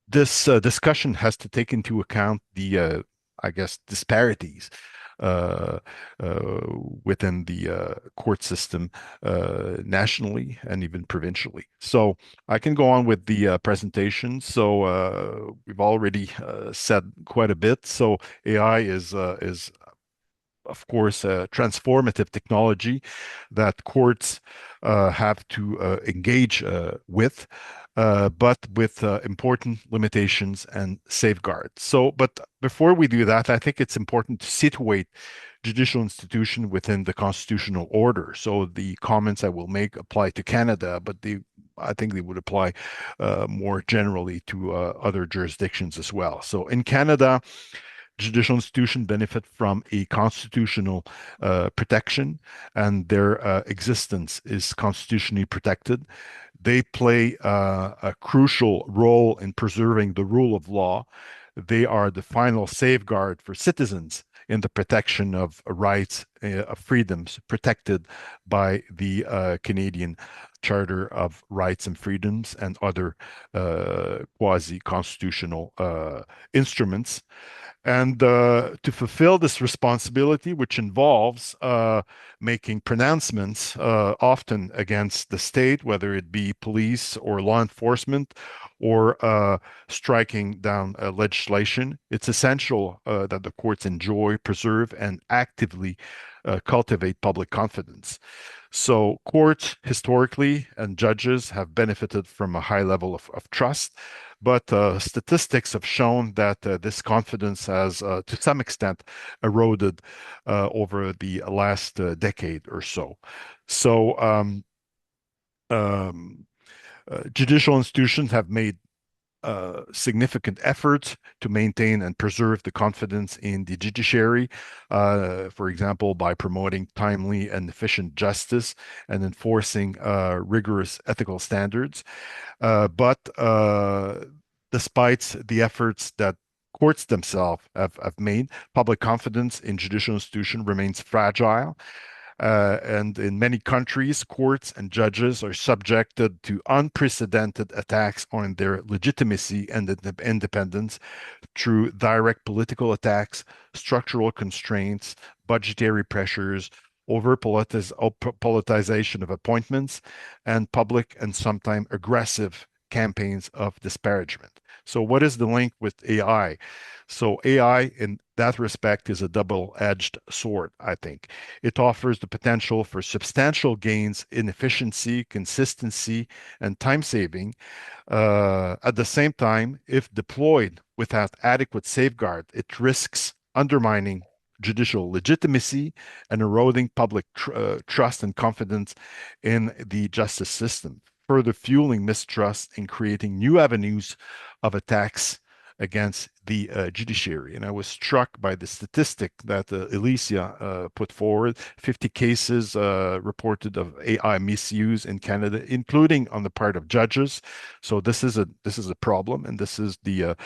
this discussion has to take into account the, I guess, disparities within the court system nationally and even provincially. So I can go on with the presentation. So we've already said quite a bit. So AI is of course, a transformative technology that courts have to engage with, but with important limitations and safeguards. So, but before we do that, I think it's important to situate judicial institution within the constitutional order. So the comments I will make apply to Canada, but I think they would apply more generally to other jurisdictions as well. So in Canada, judicial institutions benefit from a constitutional protection, and their existence is constitutionally protected. They play a crucial role in preserving the rule of law. They are the final safeguard for citizens in the protection of rights, of freedoms protected by the Canadian Charter of Rights and Freedoms and other quasi-constitutional instruments. And to fulfill this responsibility, which involves making pronouncements often against the state, whether it be police or law enforcement, or striking down legislation, it's essential that the courts enjoy, preserve, and actively cultivate public confidence. So courts historically and judges have benefited from a high level of trust, but statistics have shown that this confidence has, to some extent, eroded over the last decade or so. So judicial institutions have made significant efforts to maintain and preserve the confidence in the judiciary, for example, by promoting timely and efficient justice and enforcing rigorous ethical standards. But despite the efforts that courts themselves have made, public confidence in judicial institutions remains fragile. And in many countries, courts and judges are subjected to unprecedented attacks on their legitimacy and independence through direct political attacks, structural constraints, budgetary pressures, politicization of appointments, and public and sometimes aggressive campaigns of disparagement. So what is the link with AI? So AI that respect is a double-edged sword, I think. It offers the potential for substantial gains in efficiency, consistency, and time saving. At the same time, if deployed without adequate safeguard, it risks undermining judicial legitimacy and eroding public trust and confidence in the justice system, further fueling mistrust and creating new avenues of attacks against the judiciary. And I was struck by the statistic that Alicia put forward: 50 cases reported of AI misuse in Canada, including on the part of judges. So this is a problem, and this is the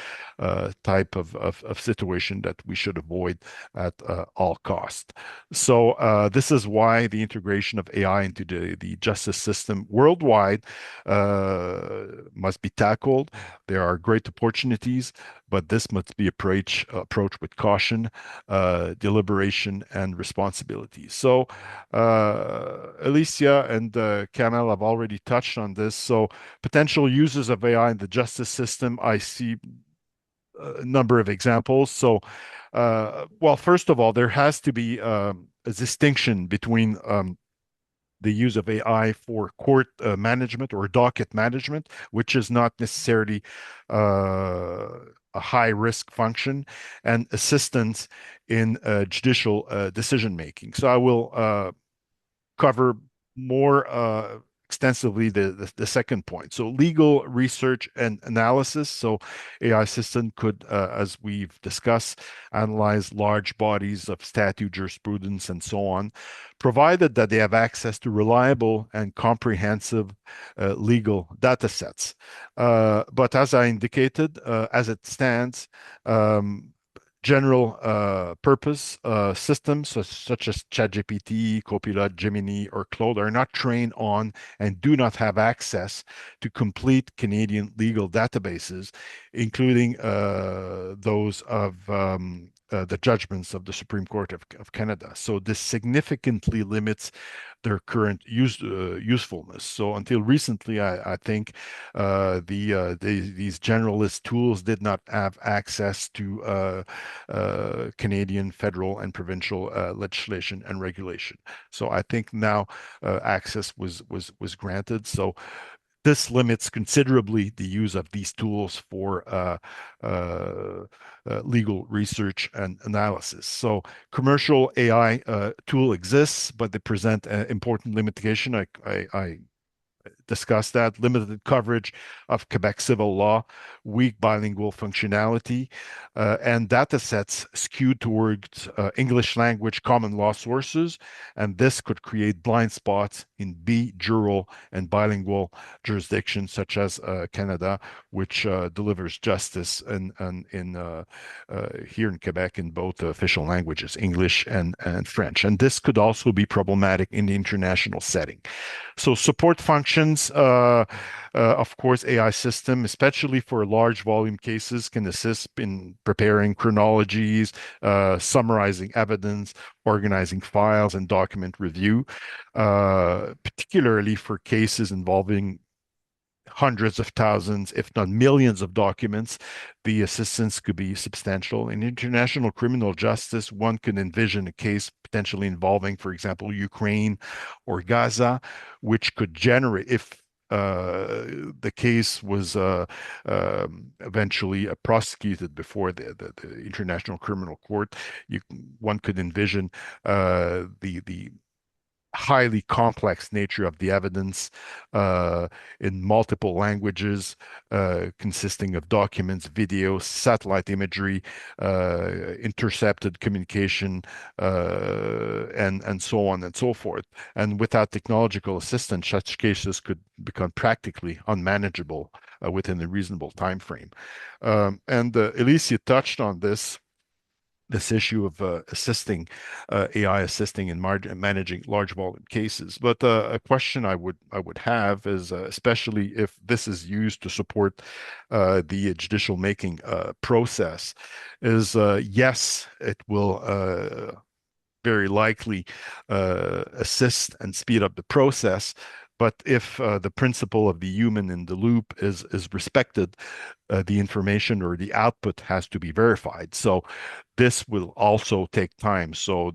type of situation that we should avoid at all cost. So this is why the integration of AI into the justice system worldwide must be tackled. There are great opportunities, but this must be approached with caution, deliberation, and responsibility. So Alicia and Kamel have already touched on this. So potential uses of AI in the justice system, I see a number of examples. So, well, first of all, there has to be a distinction between the use of AI for court management or docket management, which is not necessarily a high-risk function, and assistance in judicial decision-making. So I will cover more extensively the second point. So legal research and analysis. So AI system could, as we've discussed, analyze large bodies of statute, jurisprudence, and so on, provided that they have access to reliable and comprehensive legal data sets. But as I indicated, as it stands, general purpose systems such as ChatGPT, Copilot, Gemini, or Claude are not trained on and do not have access to complete Canadian legal databases, including those of the judgments of the Supreme Court of Canada. So this significantly limits their current usefulness. So until recently, I think these generalist tools did not have access to Canadian federal and provincial legislation and regulation. So I think now access was granted. So this limits considerably the use of these tools for legal research and analysis. So commercial AI tool exists, but they present an important limitation. I discussed that: limited coverage of Quebec civil law, weak bilingual functionality, and data sets skewed towards English language common law sources. And this could create blind spots in bijural and bilingual jurisdictions such as Canada, which delivers justice here in Quebec in both official languages, English and French. And this could also be problematic in the international setting. So support functions, of course, AI system, especially for large volume cases, can assist in preparing chronologies, summarizing evidence, organizing files, and document review, particularly for cases involving hundreds of thousands, if not millions of documents. The assistance could be substantial. In international criminal justice, one could envision a case potentially involving, for example, Ukraine or Gaza, which could generate, if the case was eventually prosecuted before the International Criminal Court, one could envision the highly complex nature of the evidence in multiple languages, consisting of documents, videos, satellite imagery, intercepted communication, and so on and so forth. And without technological assistance, such cases could become practically unmanageable within a reasonable time frame. And Alicia touched on this issue of AI assisting in managing large volume cases. But a question I would have is, especially if this is used to support the judicial making process, is yes, it will very likely assist and speed up the process. But if the principle of the human in the loop is respected, the information or the output has to be verified. So this will also take time. So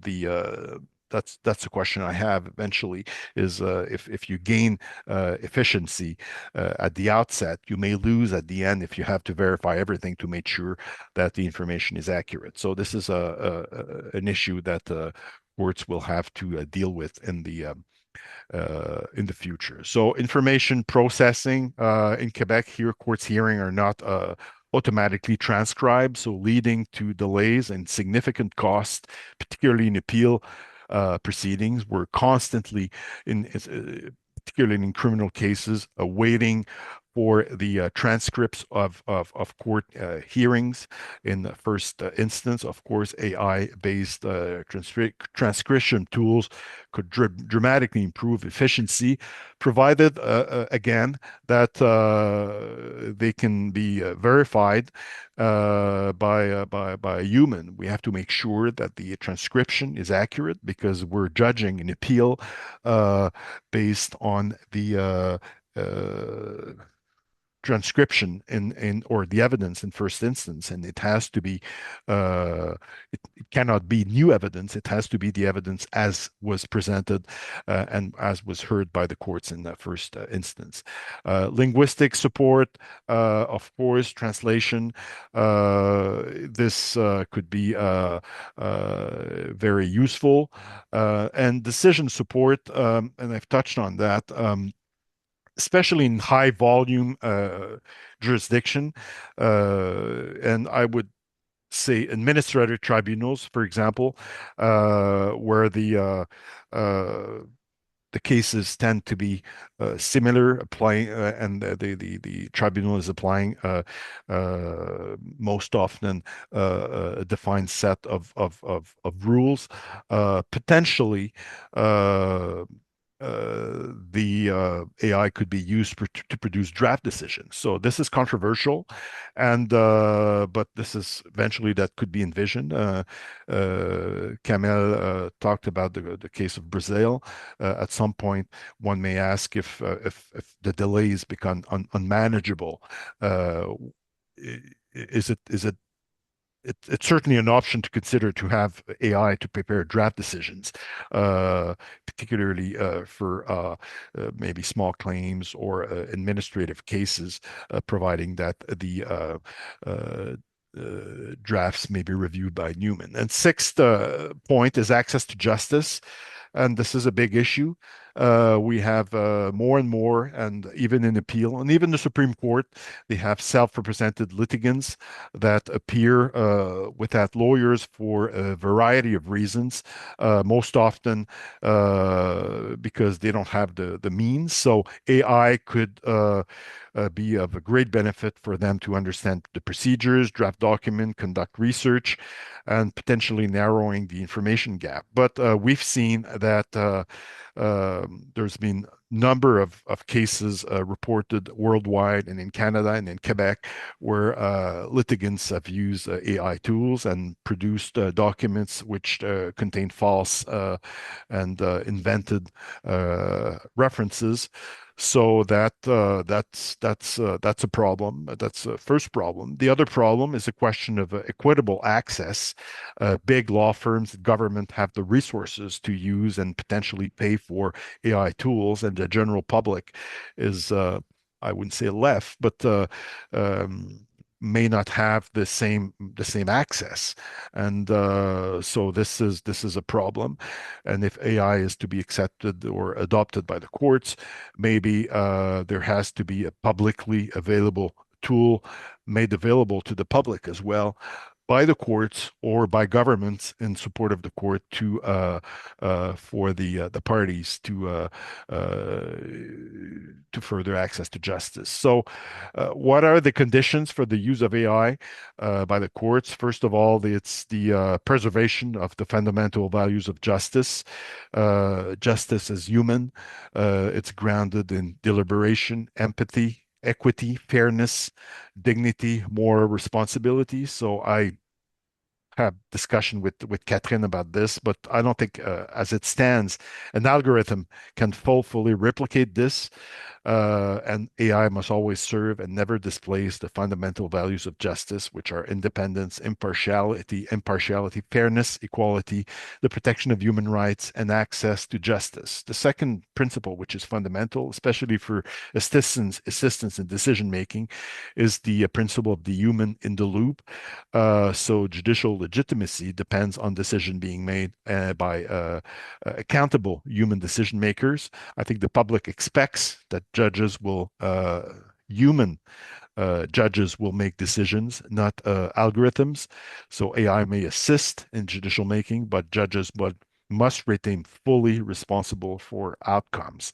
that's a question I have eventually is if you gain efficiency at the outset, you may lose at the end if you have to verify everything to make sure that the information is accurate. So this is an issue that courts will have to deal with in the future. So information processing in Quebec here, courts hearing are not automatically transcribed, so leading to delays and significant costs, particularly in appeal proceedings. We're constantly particularly in criminal cases, waiting for the transcripts of court hearings in the first instance. Of course, AI-based transcription tools could dramatically improve efficiency, provided, again, that they can be verified by a human. We have to make sure that the transcription is accurate because we're judging an appeal based on the transcription or the evidence in first instance, and it has to be it cannot be new evidence. It has to be the evidence as was presented and as was heard by the courts in the first instance. Linguistic support, of course, translation. This could be very useful, and decision support. And I've touched on that. Especially in high volume jurisdiction. And I would say administrative tribunals, for example, where the cases tend to be similar, applying, and the tribunal is applying most often a defined set of rules. Potentially, the AI could be used to produce draft decisions. So this is controversial, and but this is eventually that could be envisioned. Kamel talked about the case of Brazil. At some point, one may ask if the delays become unmanageable. Is it it's certainly an option to consider to have AI to prepare draft decisions, particularly for maybe small claims or administrative cases, providing that the drafts may be reviewed by Newman. And sixth point is access to justice. And this is a big issue. We have more and more, and even in appeal, and even the Supreme Court, they have self-represented litigants that appear without lawyers for a variety of reasons, most often because they don't have the means. So AI could be of a great benefit for them to understand the procedures, draft document, conduct research, and potentially narrowing the information gap. But we've seen that there's been number of cases reported worldwide and in Canada and in Quebec where litigants have used AI tools and produced documents which contain false and invented references. So that's a problem. That's a first problem. The other problem is a question of equitable access. Big law firms, government have the resources to use and potentially pay for AI tools, and the general public is, I wouldn't say left, but may not have the same access, and so this is a problem. And if AI is to be accepted or adopted by the courts, maybe there has to be a publicly available tool made available to the public as well, by the courts or by governments in support of the court to for the parties to further access to justice. So, what are the conditions for the use of AI by the courts? First of all, it's the preservation of the fundamental values of justice. Justice is human. It's grounded in deliberation, empathy, equity, fairness, dignity, moral responsibility. So I have discussion with Catherine about this, but I don't think, as it stands, an algorithm can fully replicate this. And AI must always serve and never displace the fundamental values of justice, which are independence, impartiality, fairness, equality, the protection of human rights, and access to justice. The second principle, which is fundamental, especially for assistance in decision making, is the principle of the human in the loop. So judicial legitimacy depends on decision being made by accountable human decision makers. I think the public expects that human judges will make decisions, not algorithms. So AI may assist in judicial making, but judges must retain fully responsible for outcomes.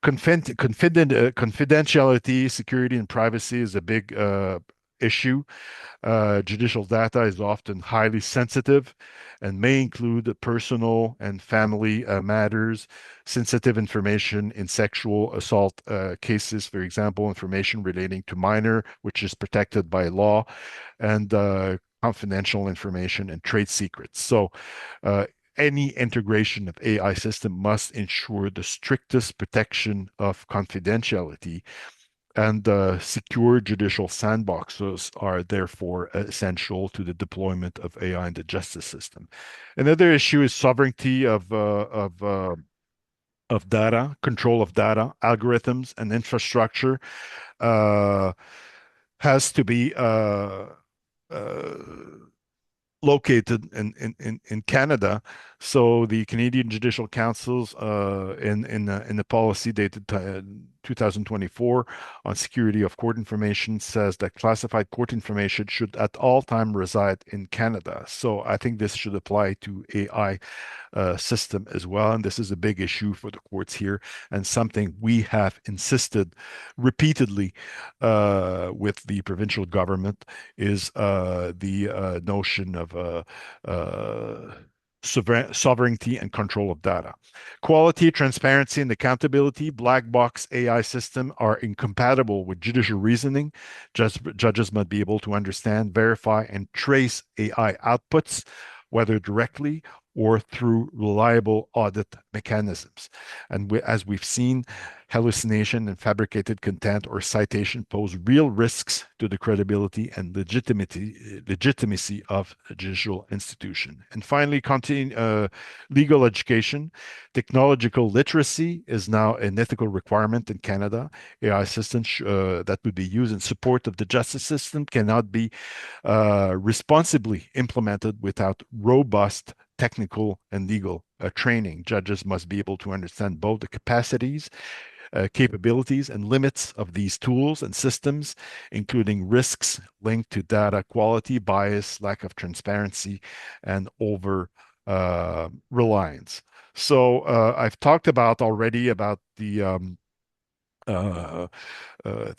Confidentiality, security, and privacy is a big issue. Judicial data is often highly sensitive and may include personal and family matters, sensitive information in sexual assault cases, for example, information relating to minor, which is protected by law, and confidential information and trade secrets. So any integration of AI system must ensure the strictest protection of confidentiality, and secure judicial sandboxes are therefore essential to the deployment of AI in the justice system. Another issue is sovereignty of data, control of data, algorithms, and infrastructure has to be located in Canada. So the Canadian Judicial Council's in the policy dated 2024 on security of court information says that classified court information should at all time reside in Canada. So I think this should apply to AI system as well. And this is a big issue for the courts here, and something we have insisted repeatedly with the provincial government is the notion of sovereignty and control of data. Quality, transparency, and accountability. Black box AI system are incompatible with judicial reasoning. Judges must be able to understand, verify, and trace AI outputs, whether directly or through reliable audit mechanisms. And as we've seen, hallucination and fabricated content or citation pose real risks to the credibility and legitimacy of a judicial institution. And finally, legal education. Technological literacy is now an ethical requirement in Canada. AI systems that would be used in support of the justice system cannot be responsibly implemented without robust technical and legal training. Judges must be able to understand both the capacities, capabilities, and limits of these tools and systems, including risks linked to data quality, bias, lack of transparency, and over reliance. So I've talked already about the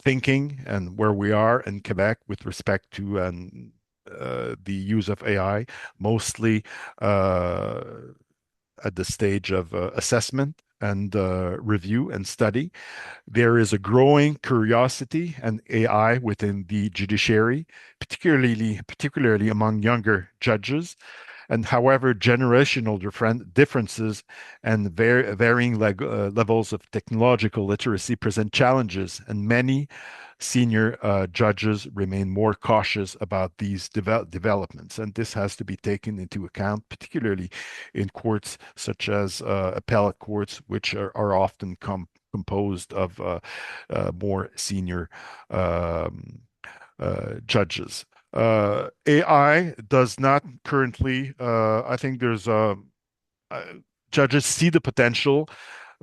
thinking and where we are in Quebec with respect to the use of AI, mostly at the stage of assessment and review and study. There is a growing curiosity and AI within the judiciary, particularly among younger judges. And however, generational differences and varying levels of technological literacy present challenges, and many senior judges remain more cautious about these developments. And this has to be taken into account, particularly in courts such as appellate courts, which are often composed of more senior judges. AI does not currently, I think there's judges see the potential,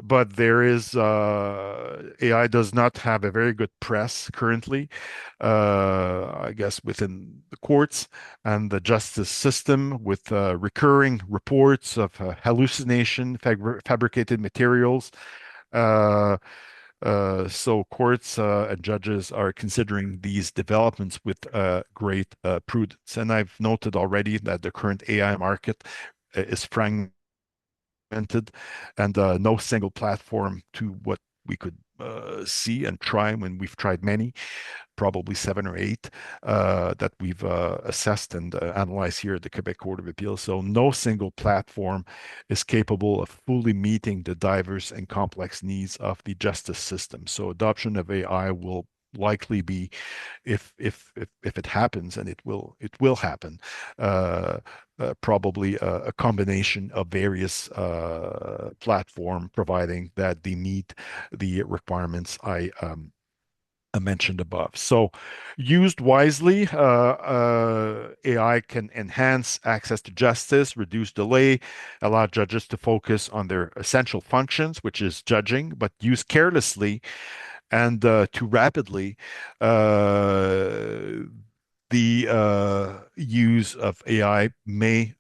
but there is AI does not have a very good press currently, I guess, within the courts and the justice system, with recurring reports of hallucination, fabricated materials. So courts and judges are considering these developments with great prudence. And I've noted already that the current AI market is fragmented, and no single platform to what we could see and try when we've tried many. probably 7 or 8 that we've assessed and analyzed here at the Quebec Court of Appeal. So no single platform is capable of fully meeting the diverse and complex needs of the justice system. So adoption of AI will likely be, if it happens, and it will happen, probably a combination of various platform, providing that they meet the requirements I mentioned above. So used wisely, AI can enhance access to justice, reduce delay, allow judges to focus on their essential functions, which is judging, but used carelessly and too rapidly, the use of AI may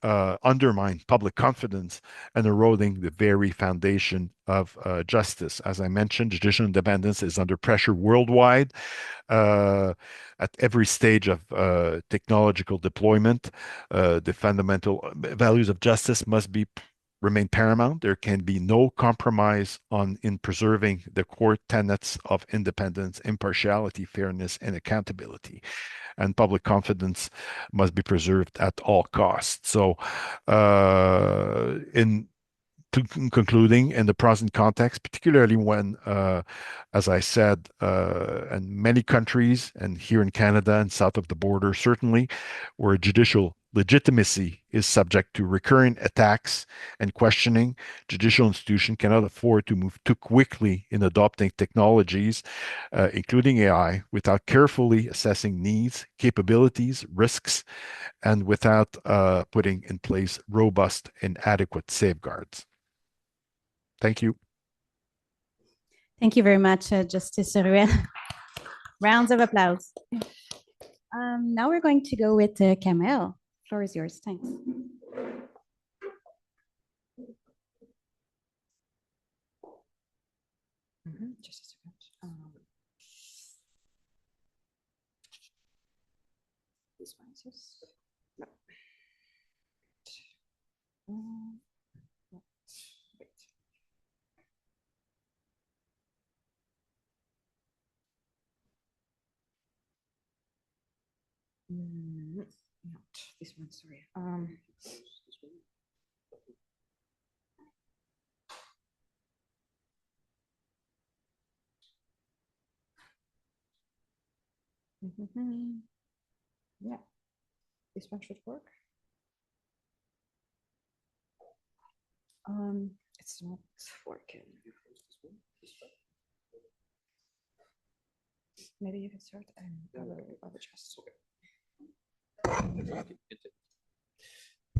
undermine public confidence and eroding the very foundation of justice. As I mentioned, judicial independence is under pressure worldwide. At every stage of technological deployment, the fundamental values of justice must remain paramount. There can be no compromise in preserving the core tenets of independence, impartiality, fairness, and accountability. And public confidence must be preserved at all costs. So, concluding, in the present context, particularly when, as I said, in many countries, and here in Canada and south of the border, certainly, where judicial legitimacy is subject to recurrent attacks and questioning, judicial institutions cannot afford to move too quickly in adopting technologies, including AI, without carefully assessing needs, capabilities, risks, and without putting in place robust and adequate safeguards. Thank you. Thank you very much, Justice Ruel. Rounds of applause. Now we're going to go with Kamel. The floor is yours. Thanks. Just a second. This one is just... No. Wait. Not this one, sorry. Yeah, this one should work. It's not working. Maybe you can start and I will adjust.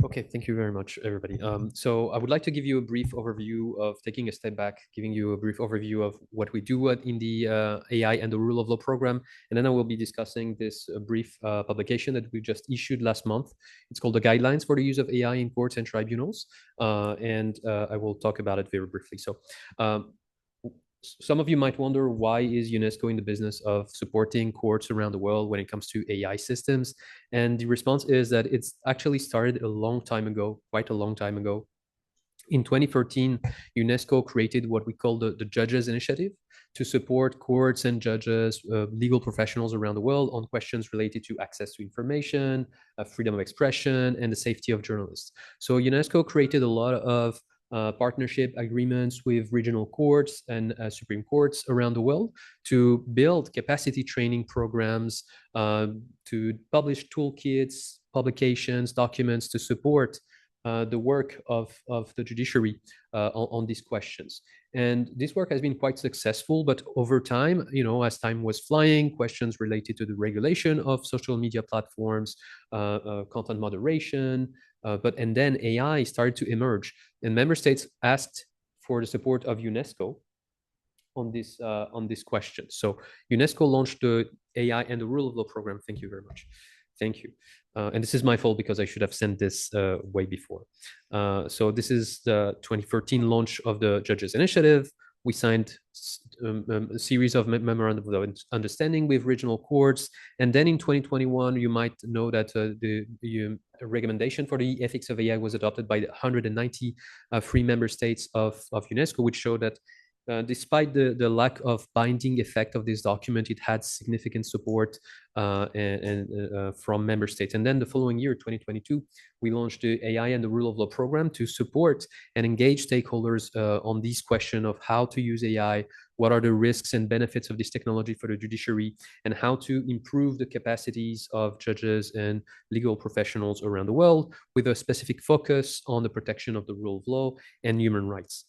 Okay, thank you very much, everybody. So I would like to give you a brief overview of taking a step back, giving you a brief overview of what we do in the AI and the rule of law program. And then I will be discussing this brief publication that we just issued last month. It's called the Guidelines for the Use of AI in Courts and Tribunals. And I will talk about it very briefly. So some of you might wonder, why is UNESCO in the business of supporting courts around the world when it comes to AI systems? And the response is that it's actually started a long time ago, quite a long time ago. In 2013, UNESCO created what we call the Judges Initiative to support courts and judges, legal professionals around the world on questions related to access to information, freedom of expression, and the safety of journalists. So UNESCO created a lot of partnership agreements with regional courts and Supreme Courts around the world to build capacity training programs, to publish toolkits, publications, documents to support the work of the judiciary on these questions. And this work has been quite successful, but over time, as time was flying, questions related to the regulation of social media platforms, content moderation, and then AI started to emerge, and member states asked for the support of UNESCO on this question. So UNESCO launched the AI and the Rule of Law program. Thank you very much. Thank you. And this is my fault because I should have sent this way before. So this is the 2013 launch of the Judges Initiative. We signed a series of memorandum of understanding with regional courts. And then in 2021, you might know that the recommendation for the ethics of AI was adopted by the 193 member states of UNESCO, which showed that despite the lack of binding effect of this document, it had significant support from member states. And then the following year, 2022, we launched the AI and the Rule of Law program to support and engage stakeholders on this question of how to use AI, what are the risks and benefits of this technology for the judiciary, and how to improve the capacities of judges and legal professionals around the world, with a specific focus on the protection of the rule of law and human rights.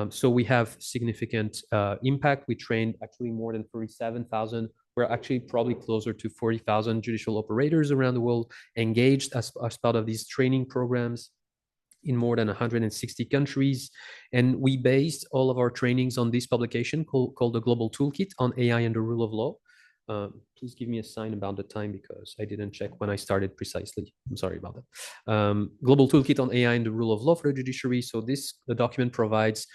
So we have significant impact. We trained actually more than 37,000. We're actually probably closer to 40,000 judicial operators around the world engaged as part of these training programs in more than 160 countries. And we based all of our trainings on this publication called the Global Toolkit on AI and the Rule of Law. Please give me a sign about the time because I didn't check when I started precisely. I'm sorry about that. Global Toolkit on AI and the Rule of Law for the Judiciary. So the document provides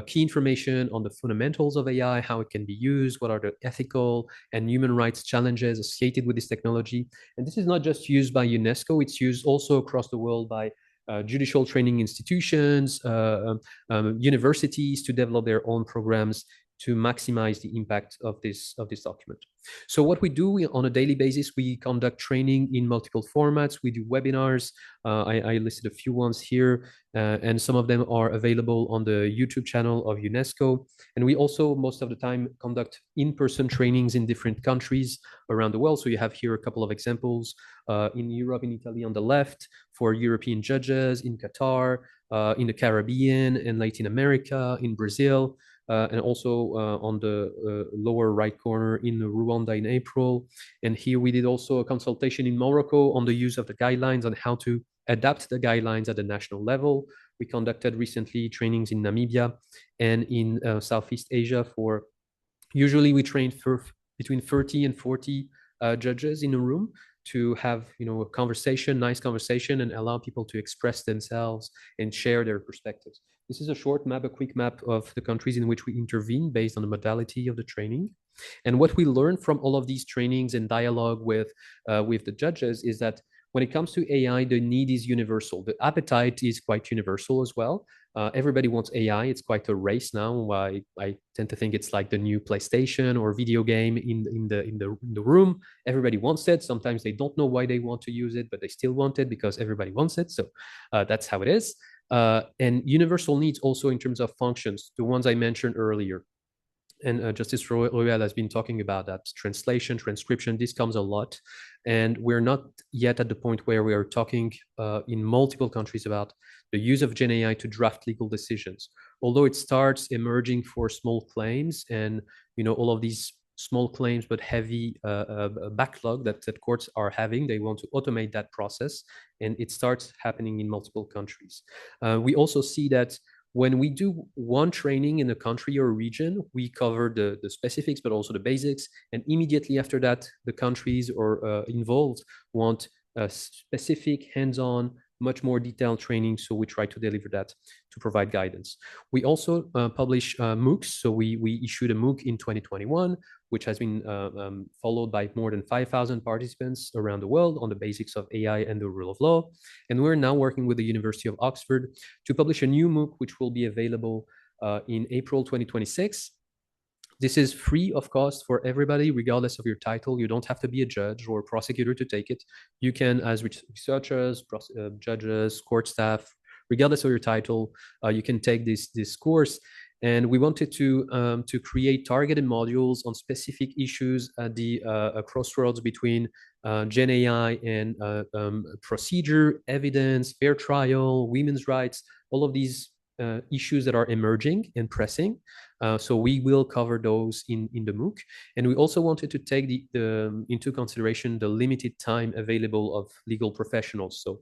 key information on the fundamentals of AI, how it can be used, what are the ethical and human rights challenges associated with this technology. And this is not just used by UNESCO, it's used also across the world by judicial training institutions, universities to develop their own programs to maximize the impact of this document. So what we do on a daily basis, we conduct training in multiple formats. We do webinars. I listed a few ones here, and some of them are available on the YouTube channel of UNESCO. And we also, most of the time, conduct in-person trainings in different countries around the world. So you have here a couple of examples in Europe, in Italy on the left, for European judges, in Qatar, in the Caribbean, in Latin America, in Brazil, and also on the lower right corner in Rwanda in April. And here we did also a consultation in Morocco on the use of the guidelines and how to adapt the guidelines at the national level. We conducted recently trainings in Namibia and in Southeast Asia for, usually we train for between 30 and 40 judges in a room to have, a conversation, nice conversation, and allow people to express themselves and share their perspectives. This is a short map, a quick map of the countries in which we intervene based on the modality of the training. And what we learned from all of these trainings and dialogue with the judges is that when it comes to AI, the need is universal. The appetite is quite universal as well. Everybody wants AI. It's quite a race now. I tend to think it's like the new PlayStation or video game in the room. Everybody wants it. Sometimes they don't know why they want to use it, but they still want it because everybody wants it. So that's how it is. And universal needs also in terms of functions, the ones I mentioned earlier. And Justice Royal has been talking about that. Translation, transcription, this comes a lot. And we're not yet at the point where we are talking in multiple countries about the use of Gen AI to draft legal decisions. Although it starts emerging for small claims and, all of these small claims, but heavy backlog that courts are having, they want to automate that process. And it starts happening in multiple countries. We also see that when we do one training in a country or a region, we cover the specifics, but also the basics. And immediately after that, the countries or involved want a specific hands-on, much more detailed training. So we try to deliver that to provide guidance. We also publish MOOCs. So we issued a MOOC in 2021, which has been followed by more than 5,000 participants around the world on the basics of AI and the rule of law. And we're now working with the University of Oxford to publish a new MOOC, which will be available in April 2026. This is free of cost for everybody, regardless of your title. You don't have to be a judge or a prosecutor to take it. You can, as researchers, judges, court staff, regardless of your title, you can take this course. And we wanted to create targeted modules on specific issues at the crossroads between Gen AI and procedure, evidence, fair trial, women's rights, all of these issues that are emerging and pressing. So we will cover those in the MOOC. And we also wanted to take into consideration the limited time available of legal professionals. So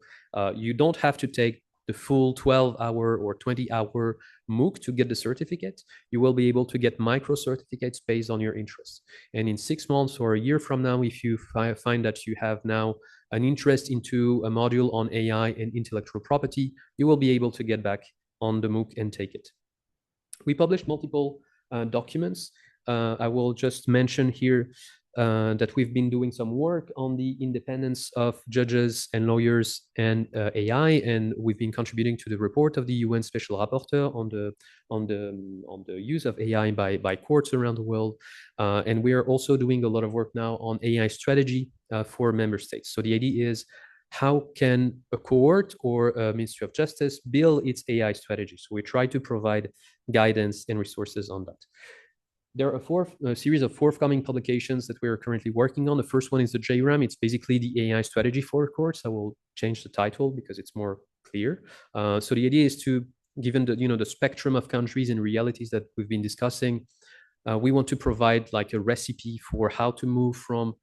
you don't have to take the full 12-hour or 20-hour MOOC to get the certificate. You will be able to get micro certificates based on your interests. And in 6 months or a year from now, if you find that you have now an interest into a module on AI and intellectual property, you will be able to get back on the MOOC and take it. We published multiple documents. I will just mention here that we've been doing some work on the independence of judges and lawyers and AI, and we've been contributing to the report of the UN Special Rapporteur on the use of AI by courts around the world. And we are also doing a lot of work now on AI strategy for member states. So the idea is, how can a court or a Ministry of Justice build its AI strategy? So we try to provide guidance and resources on that. There are a series of forthcoming publications that we are currently working on. The first one is the JRAM. It's basically the AI strategy for courts. I will change the title because it's more clear. So the idea is to, given the spectrum of countries and realities that we've been discussing, we want to provide like a recipe for how to move from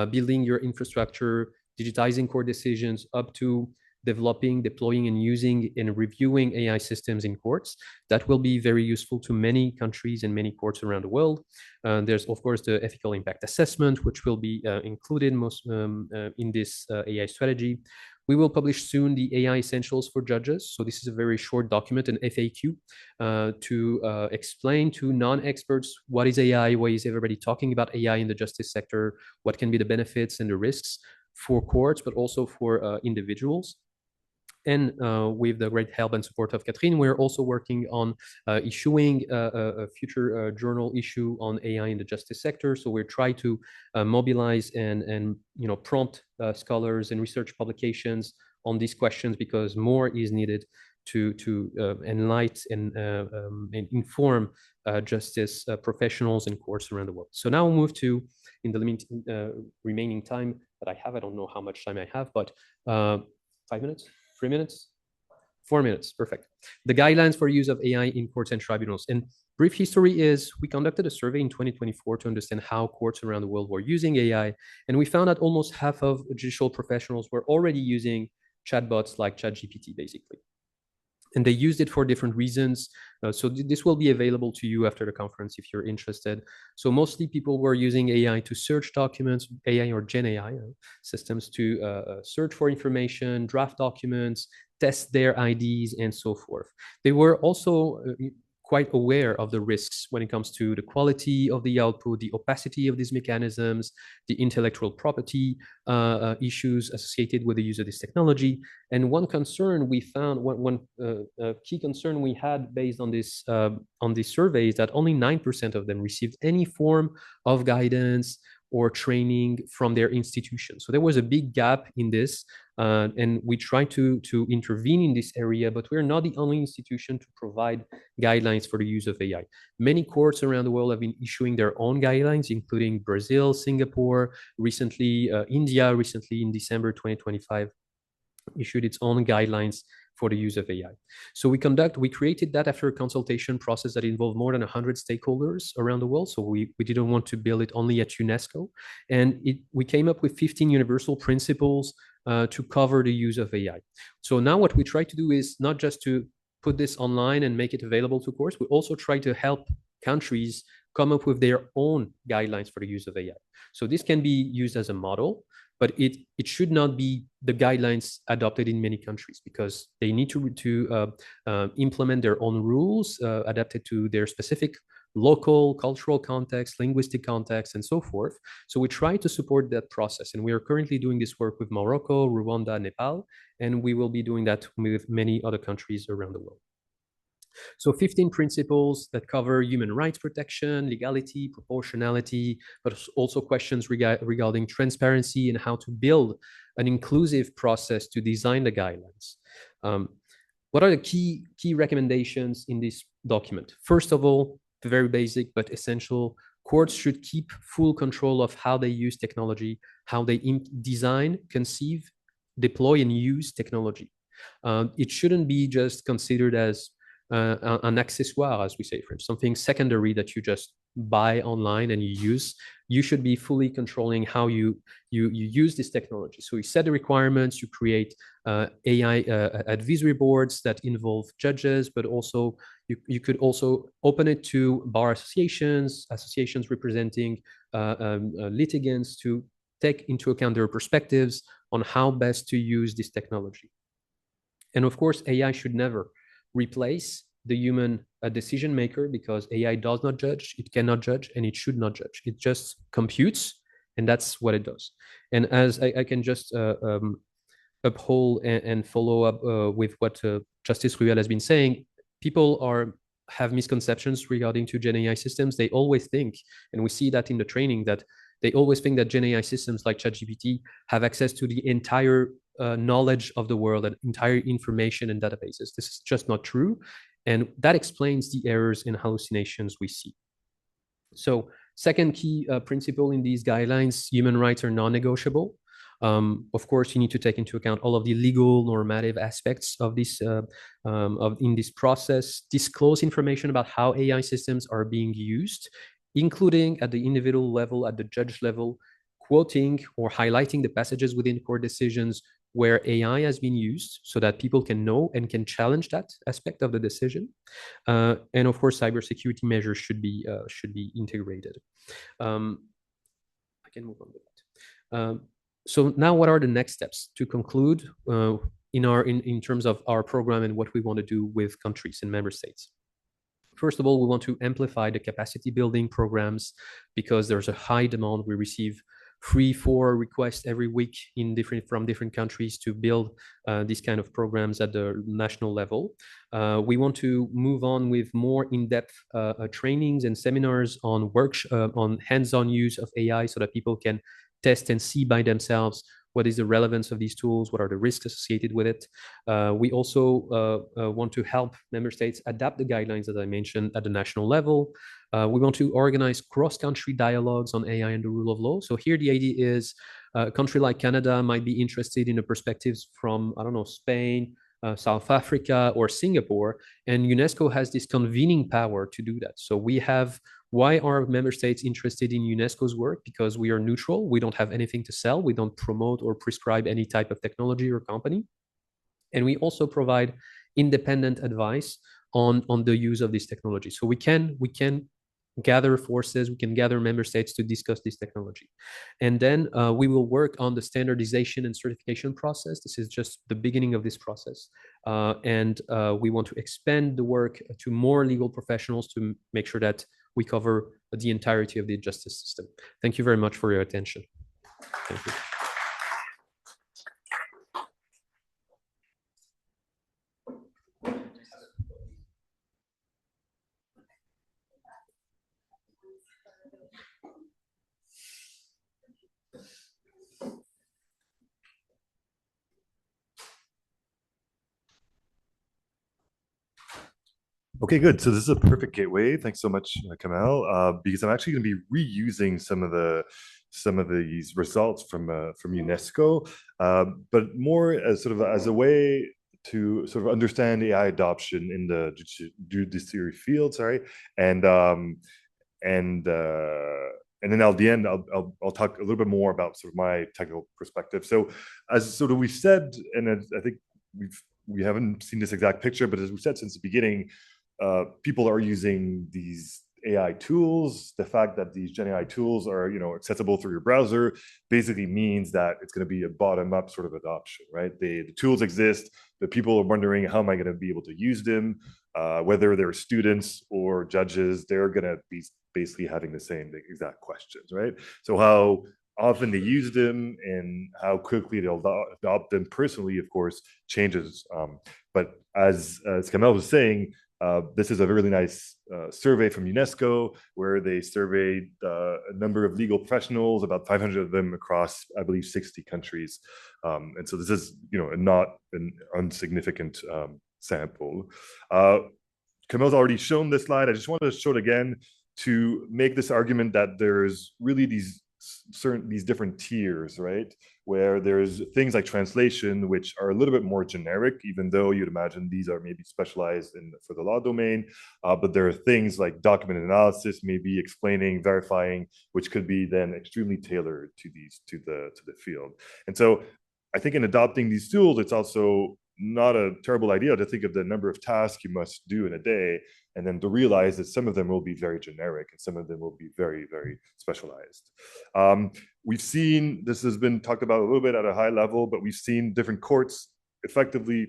building your infrastructure, digitizing court decisions, up to developing, deploying, and using and reviewing AI systems in courts. That will be very useful to many countries and many courts around the world. There's, of course, the ethical impact assessment, which will be included in this AI strategy. We will publish soon the AI Essentials for Judges. So this is a very short document, an FAQ, to explain to non-experts what is AI, why is everybody talking about AI in the justice sector, what can be the benefits and the risks for courts, but also for individuals. And with the great help and support of Catherine, we're also working on issuing a future journal issue on AI in the justice sector. So we're trying to mobilize and prompt scholars and research publications on these questions, because more is needed to enlighten and inform justice professionals and courts around the world. So now we'll move to, in the remaining time that I have, I don't know how much time I have, but 5 minutes? 3 minutes? 4 minutes, perfect. The guidelines for use of AI in courts and tribunals. And brief history is, we conducted a survey in 2024 to understand how courts around the world were using AI. And we found that almost half of judicial professionals were already using chatbots like ChatGPT, basically. And they used it for different reasons. So this will be available to you after the conference if you're interested. So mostly people were using AI to search documents, AI or Gen AI systems to search for information, draft documents, test their IDs, and so forth. They were also quite aware of the risks when it comes to the quality of the output, the opacity of these mechanisms, the intellectual property issues associated with the use of this technology. And one concern we found, one key concern we had based on this survey, is that only 9% of them received any form of guidance or training from their institution. So there was a big gap in this, and we try to intervene in this area, but we're not the only institution to provide guidelines for the use of AI. Many courts around the world have been issuing their own guidelines, including Brazil, Singapore, recently India, recently in December 2025, issued its own guidelines for the use of AI. So we created that after a consultation process that involved more than 100 stakeholders around the world. So we didn't want to build it only at UNESCO. And we came up with 15 universal principles to cover the use of AI. So now what we try to do is not just to put this online and make it available to courts, we also try to help countries come up with their own guidelines for the use of AI. So this can be used as a model, but it should not be the guidelines adopted in many countries, because they need to implement their own rules adapted to their specific local, cultural context, linguistic context, and so forth. So we try to support that process. And we are currently doing this work with Morocco, Rwanda, Nepal, and we will be doing that with many other countries around the world. So 15 principles that cover human rights protection, legality, proportionality, but also questions regarding transparency and how to build an inclusive process to design the guidelines. What are the key recommendations in this document? First of all, very basic but essential, courts should keep full control of how they use technology, how they design, conceive, deploy, and use technology. It shouldn't be just considered as an accessoire, as we say, for instance, something secondary that you just buy online and you use. You should be fully controlling how you use this technology. So you set the requirements, you create AI advisory boards that involve judges, but also you could also open it to bar associations representing litigants, to take into account their perspectives on how best to use this technology. And of course, AI should never replace the human decision maker, because AI does not judge, it cannot judge, and it should not judge. It just computes And that's what it does. And as I can just uphold and follow up with what Justice Ruel has been saying, people have misconceptions regarding to Gen AI systems. They always think, and we see that in the training, that they always think that Gen AI systems like ChatGPT have access to the entire knowledge of the world and entire information and databases. This is just not true. And that explains the errors and hallucinations we see. So second key principle in these guidelines, human rights are non-negotiable. Of course, you need to take into account all of the legal normative aspects of this in this process. Disclose information about how AI systems are being used, including at the individual level, at the judge level, quoting or highlighting the passages within court decisions where AI has been used so that people can know and can challenge that aspect of the decision. And of course, cybersecurity measures should be integrated. I can move on with that. So now what are the next steps to conclude in terms of our program and what we want to do with countries and member states? First of all, we want to amplify the capacity building programs because there's a high demand. We receive 3-4 requests every week from different countries to build these kind of programs at the national level. We want to move on with more in-depth trainings and seminars on hands-on use of AI so that people can test and see by themselves what is the relevance of these tools, what are the risks associated with it. We also want to help member states adapt the guidelines that I mentioned at the national level. We want to organize cross-country dialogues on AI and the rule of law. So here the idea is a country like Canada might be interested in the perspectives from, I don't know, Spain, South Africa, or Singapore, and UNESCO has this convening power to do that. So why are member states interested in UNESCO's work? Because we are neutral. We don't have anything to sell. We don't promote or prescribe any type of technology or company. And we also provide independent advice on the use of this technology. So we can gather forces, we can gather member states to discuss this technology. And then we will work on the standardization and certification process. This is just the beginning of this process. And we want to expand the work to more legal professionals to make sure that we cover the entirety of the justice system. Thank you very much for your attention. Thank you. Okay, good. So this is a perfect gateway. Thanks so much, Kamel, because I'm actually going to be reusing some of these results from UNESCO, but more as as a way to sort of understand AI adoption in the judiciary field. And then at the end, I'll talk a little bit more about sort of my technical perspective. So as sort of we've said, and I think we haven't seen this exact picture, but as we've said since the beginning, people are using these AI tools. The fact that these Gen AI tools are, accessible through your browser basically means that it's going to be a bottom-up sort of adoption, right? The tools exist, but people are wondering, how am I going to be able to use them? Whether they're students or judges, they're going to be basically having the same exact questions, right? So how often they use them and how quickly they'll adopt them personally, of course, changes. But as Kamel was saying, this is a really nice survey from UNESCO where they surveyed a number of legal professionals, about 500 of them across, I believe, 60 countries. And so this is, not an insignificant sample. Kamel's already shown this slide. I just wanted to show it again to make this argument that there's really these different tiers, right? Where there's things like translation, which are a little bit more generic, even though you'd imagine these are maybe specialized for the law domain. But there are things like document analysis, maybe explaining, verifying, which could be then extremely tailored to the field. And so I think in adopting these tools, it's also not a terrible idea to think of the number of tasks you must do in a day, and then to realize that some of them will be very generic and some of them will be very, very specialized. We've seen, this has been talked about a little bit at a high level, but we've seen different courts effectively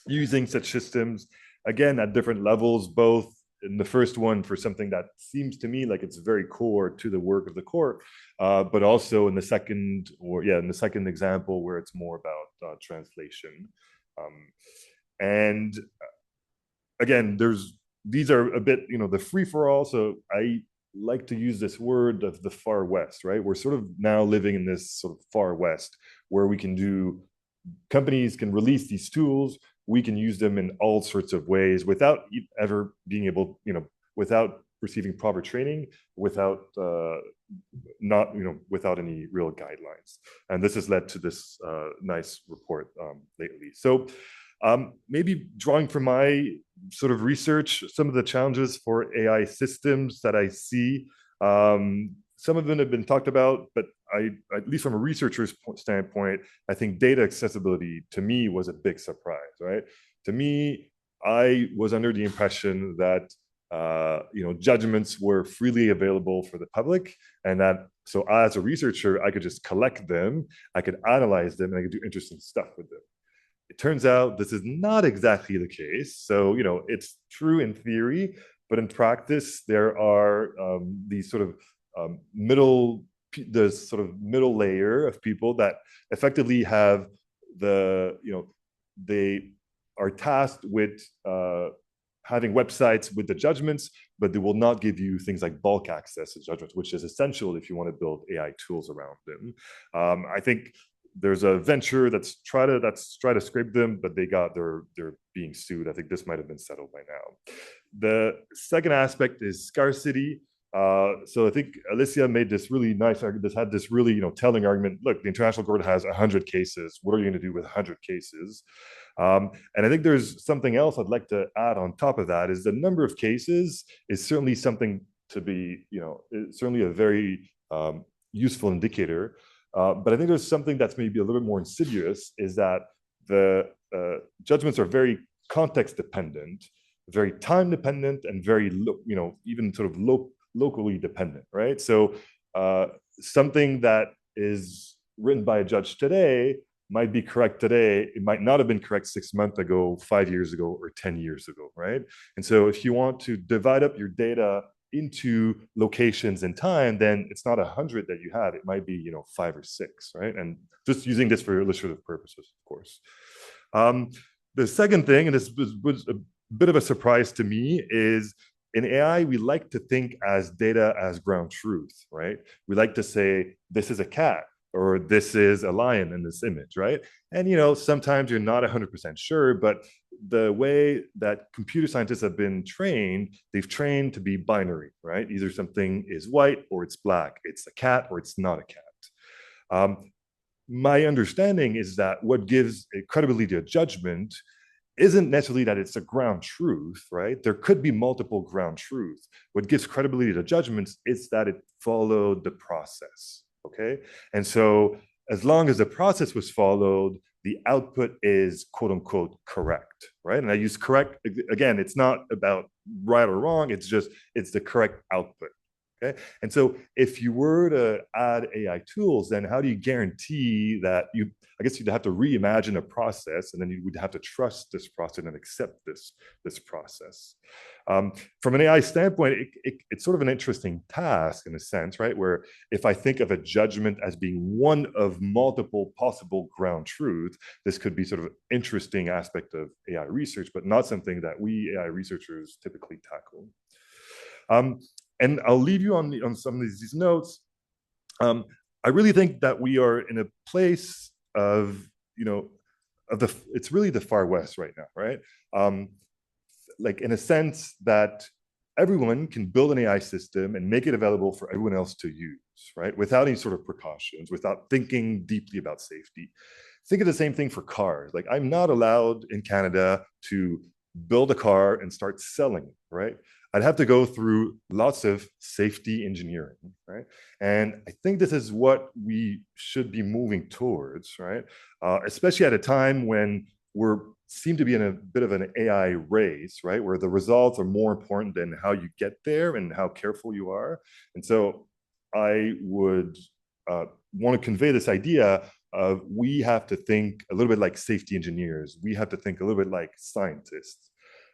using such systems, again, at different levels, both in the first one for something that seems to me like it's very core to the work of the court, but also in the second, example where it's more about translation. And again, these are a bit, the free for all. So I like to use this word of the far west, right? We're sort of now living in this sort of far west where companies can release these tools. We can use them in all sorts of ways without ever being able, without receiving proper training, without without any real guidelines. And this has led to this nice report lately. So maybe drawing from my sort of research, some of the challenges for AI systems that I see, some of them have been talked about, but at least from a researcher's standpoint, I think data accessibility to me was a big surprise, right? To me, I was under the impression that judgments were freely available for the public, and that so as a researcher, I could just collect them, I could analyze them, and I could do interesting stuff with them. It turns out this is not exactly the case. So, it's true in theory, but in practice, there are these sort of middle layer of people that effectively have they are tasked with having websites with the judgments, but they will not give you things like bulk access to judgments, which is essential if you want to build AI tools around them. I think there's a venture that's try to scrape them, but they're being sued. I think this might have been settled by now. The second aspect is scarcity. So I think Alicia made this really nice argument, had this really telling argument. Look, the International Court has 100 cases. What are you going to do with 100 cases? And I think there's something else I'd like to add on top of that, is the number of cases is certainly something to be, it's certainly a very useful indicator. But I think there's something that's maybe a little bit more insidious, is that the judgments are very context dependent, very time dependent, and very, even sort of locally dependent, right? So something that is written by a judge today might be correct today. It might not have been correct 6 months ago, 5 years ago, or 10 years ago, right? And so if you want to divide up your data into locations and time, then it's not 100 that you have. It might be 5 or 6, right? And just using this for illustrative purposes, of course. The second thing, and this was a bit of a surprise to me, is in AI, we like to think as data as ground truth, right? We like to say, this is a cat, or this is a lion in this image, right? And sometimes you're not 100% sure, but the way that computer scientists have been trained, they've trained to be binary, right? Either something is white or it's black, it's a cat or it's not a cat. My understanding is that what gives credibility to a judgment isn't necessarily that it's a ground truth, right? There could be multiple ground truths. What gives credibility to judgments is that it followed the process, okay? And so as long as the process was followed, the output is quote unquote correct, right? And I use correct, again, it's not about right or wrong, it's the correct output, okay? And so if you were to add AI tools, then how do you guarantee that I guess you'd have to reimagine a process, and then you would have to trust this process and accept this process. From an AI standpoint, it's sort of an interesting task in a sense, right? Where if I think of a judgment as being one of multiple possible ground truths, this could be sort of an interesting aspect of AI research, but not something that we AI researchers typically tackle. And I'll leave you on some of these notes. I really think that we are in a place of, it's really the far west right now, right? Like in a sense that everyone can build an AI system and make it available for everyone else to use, right? Without any sort of precautions, without thinking deeply about safety. Think of the same thing for cars. Like I'm not allowed in Canada to build a car and start selling it, right? I'd have to go through lots of safety engineering, right? And I think this is what we should be moving towards, right? Especially at a time when we seem to be in a bit of an AI race, right? Where the results are more important than how you get there and how careful you are. And so I would want to convey this idea of we have to think a little bit like safety engineers. We have to think a little bit like scientists.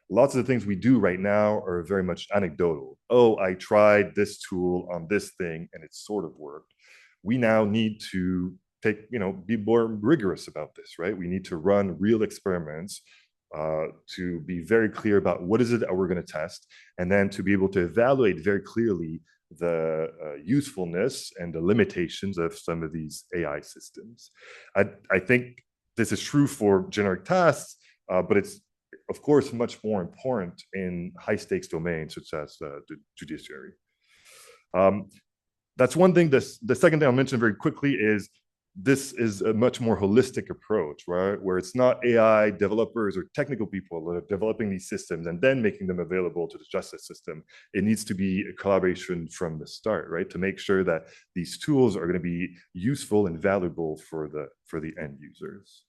lots of the things we do right now are very much anecdotal. Oh, I tried this tool on this thing and it sort of worked. We now need to be more rigorous about this, right? We need to run real experiments to be very clear about what is it that we're going to test, and then to be able to evaluate very clearly the usefulness and the limitations of some of these AI systems. I think this is true for generic tasks, but it's of course much more important in high stakes domains such as the judiciary. That's one thing. The second thing I'll mention very quickly is this is a much more holistic approach, right? Where it's not AI developers or technical people that are developing these systems and then making them available to the justice system. It needs to be a collaboration from the start, right? To make sure that these tools are going to be useful and valuable for the end users.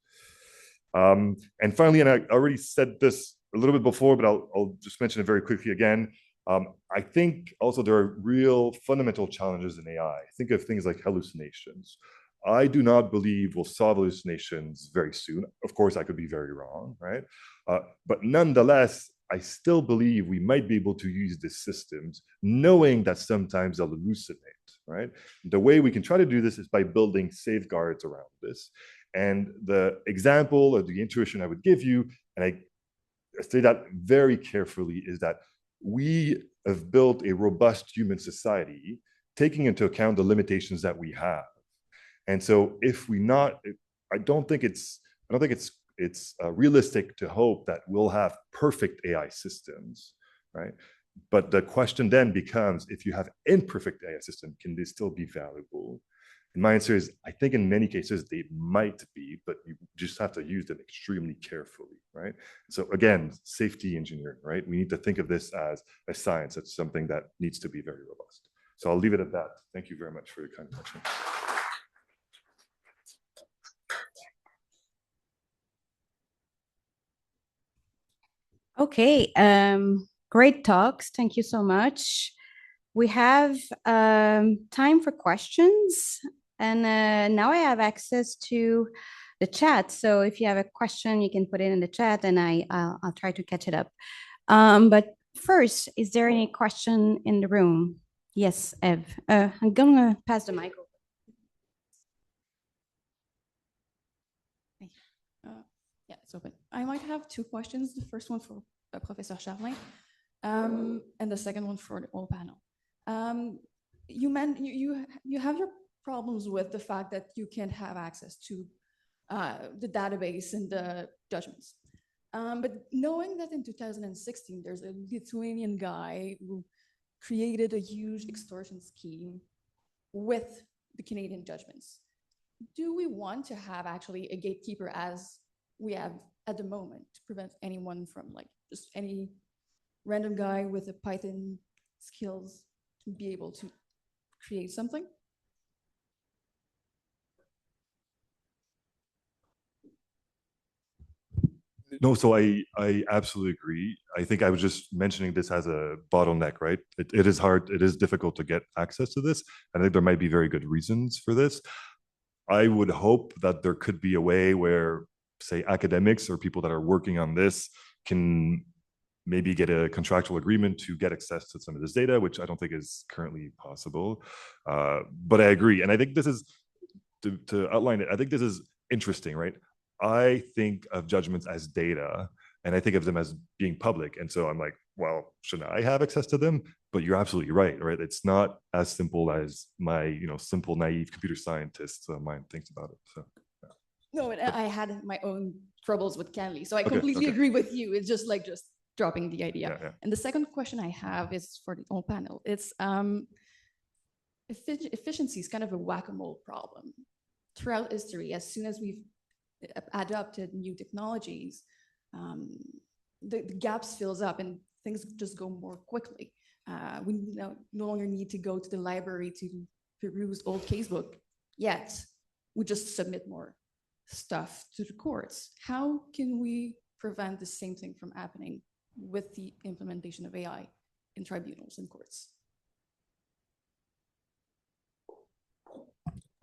And finally, and I already said this a little bit before, but I'll just mention it very quickly again. I think also there are real fundamental challenges in AI. Think of things like hallucinations. I do not believe we'll solve hallucinations very soon. Of course, I could be very wrong, right? But nonetheless, I still believe we might be able to use these systems knowing that sometimes they'll hallucinate, right? The way we can try to do this is by building safeguards around this. And the example or the intuition I would give you, and I say that very carefully, is that we have built a robust human society taking into account the limitations that we have. And so if we not, I don't think it's realistic to hope that we'll have perfect AI systems, right? But the question then becomes, if you have imperfect AI system, can they still be valuable? And my answer is, I think in many cases they might be, but you just have to use them extremely carefully, right? So again, safety engineering, right? We need to think of this as a science. It's something that needs to be very robust. So I'll leave it at that. Thank you very much for your kind attention. Okay, great talks. Thank you so much. We have time for questions, and now I have access to the chat. So if you have a question, you can put it in the chat, and I'll try to catch it up. But first, is there any question in the room? Yes, Ev. I'm gonna pass the mic over. Yeah, it's open. I might have two questions. The first one for Professor Charlin, and the second one for the whole panel. You have your problems with the fact that you can't have access to the database and the judgments. But knowing that in 2016, there's a Lithuanian guy who created a huge extortion scheme with the Canadian judgments, do we want to have actually a gatekeeper as we have at the moment to prevent anyone from, like, just any random guy with a Python skills to be able to create something? No, so I absolutely agree. I think I was just mentioning this as a bottleneck, right? It is hard, it is difficult to get access to this. I think there might be very good reasons for this. I would hope that there could be a way where, say, academics or people that are working on this can maybe get a contractual agreement to get access to some of this data, which I don't think is currently possible. But I agree. And I think this is, to outline it, I think this is interesting, right? I think of judgments as data, and I think of them as being public. And so I'm like, well, shouldn't I have access to them? But you're absolutely right, right? It's not as simple as my, simple, naive computer scientist mind thinks about it. So. Yeah. No, and I had my own troubles with Canly, so I completely agree with you. It's just dropping the idea. Yeah, yeah. And the second question I have is for the whole panel. It's efficiency is kind of a whack-a-mole problem. Throughout history, as soon as we've adopted new technologies, the gaps fills up and things just go more quickly. We no longer need to go to the library to peruse old casebook, yet we just submit more stuff to the courts. How can we prevent the same thing from happening with the implementation of AI in tribunals and courts?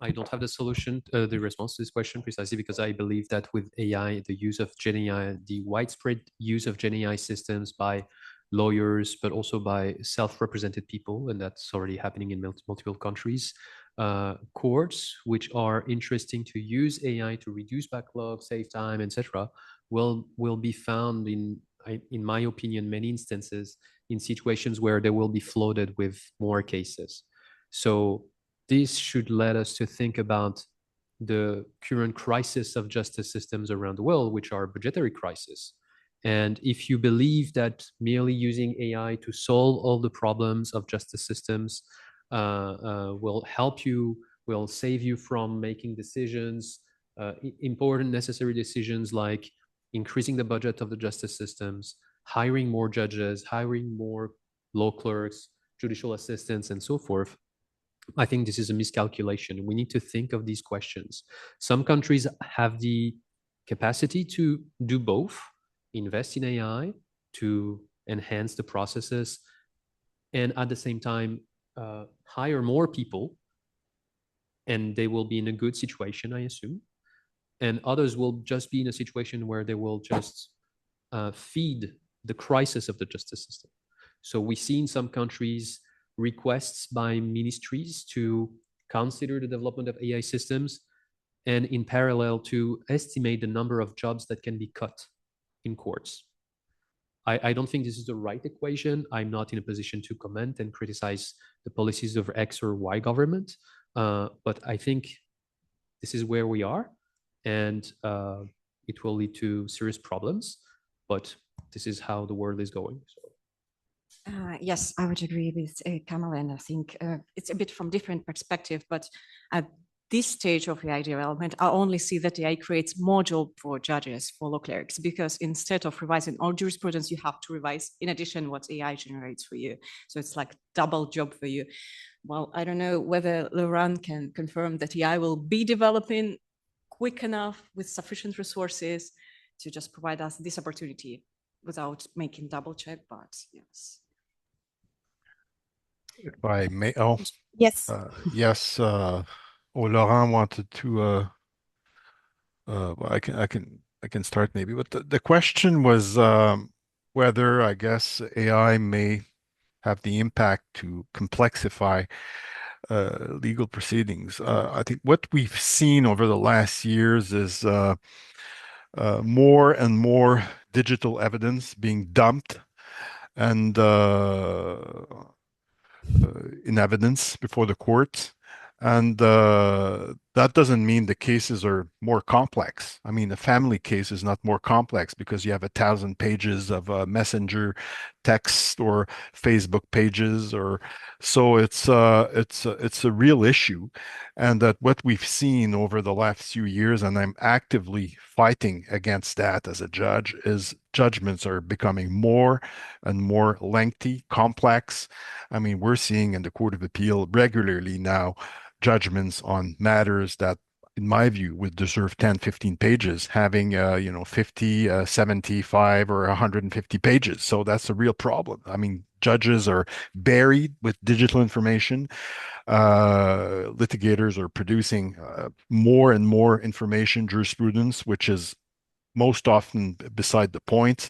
I don't have the solution, the response to this question, precisely because I believe that with AI, the use of Gen AI, the widespread use of Gen AI systems by lawyers, but also by self-represented people, and that's already happening in multiple countries, courts, which are interesting to use AI to reduce backlog, save time, etc., will be found in my opinion, many instances in situations where they will be flooded with more cases. So this should lead us to think about the current crisis of justice systems around the world, which are budgetary crisis. And if you believe that merely using AI to solve all the problems of justice systems will help you, will save you from making decisions, important necessary decisions like increasing the budget of the justice systems, hiring more judges, hiring more law clerks, judicial assistants, and so forth, I think this is a miscalculation. We need to think of these questions. Some countries have the capacity to do both, invest in AI to enhance the processes, and at the same time, hire more people, and they will be in a good situation, I assume. And others will just be in a situation where they will just feed the crisis of the justice system. So we see in some countries requests by ministries to consider the development of AI systems, and in parallel to estimate the number of jobs that can be cut in courts. I don't think this is the right equation. I'm not in a position to comment and criticize the policies of X or Y government, but I think this is where we are, and it will lead to serious problems, but this is how the world is going. So. Yes, I would agree with Kamal, and I think it's a bit from different perspective, but at this stage of AI development, I only see that AI creates more job for judges, for law clerks, because instead of revising all jurisprudence, you have to revise in addition what AI generates for you. So it's like double job for you. Well, I don't know whether Laurent can confirm that AI will be developing quick enough with sufficient resources to just provide us this opportunity without making double check, but yes. If I may, Yes. yes, Laurent wanted to, well, I can start maybe, but the question was whether, I guess, AI may have the impact to complexify legal proceedings. I think what we've seen over the last years is more and more digital evidence being dumped and in evidence before the court. And that doesn't mean the cases are more complex. I mean, a family case is not more complex because you have 1,000 pages of messenger text or Facebook pages, or so it's a real issue. And that what we've seen over the last few years, and I'm actively fighting against that as a judge, is judgments are becoming more and more lengthy, complex. I mean, we're seeing in the Court of Appeal regularly now judgments on matters that, in my view, would deserve 10, 15 pages, having, 50, 75, or 150 pages. So that's a real problem. I mean, judges are buried with digital information. Litigators are producing more and more information, jurisprudence, which is most often beside the point.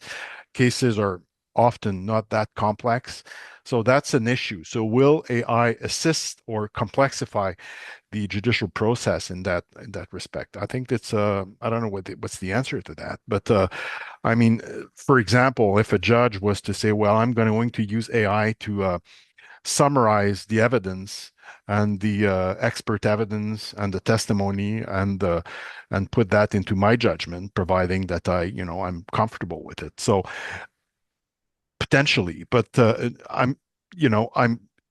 Cases are often not that complex. So that's an issue. So will AI assist or complexify the judicial process in that respect? I think that's I don't know what's the answer to that, but I mean, for example, if a judge was to say, well, I'm going to use AI to summarize the evidence and the expert evidence and the testimony and put that into my judgment, providing that I'm comfortable with it. So potentially, but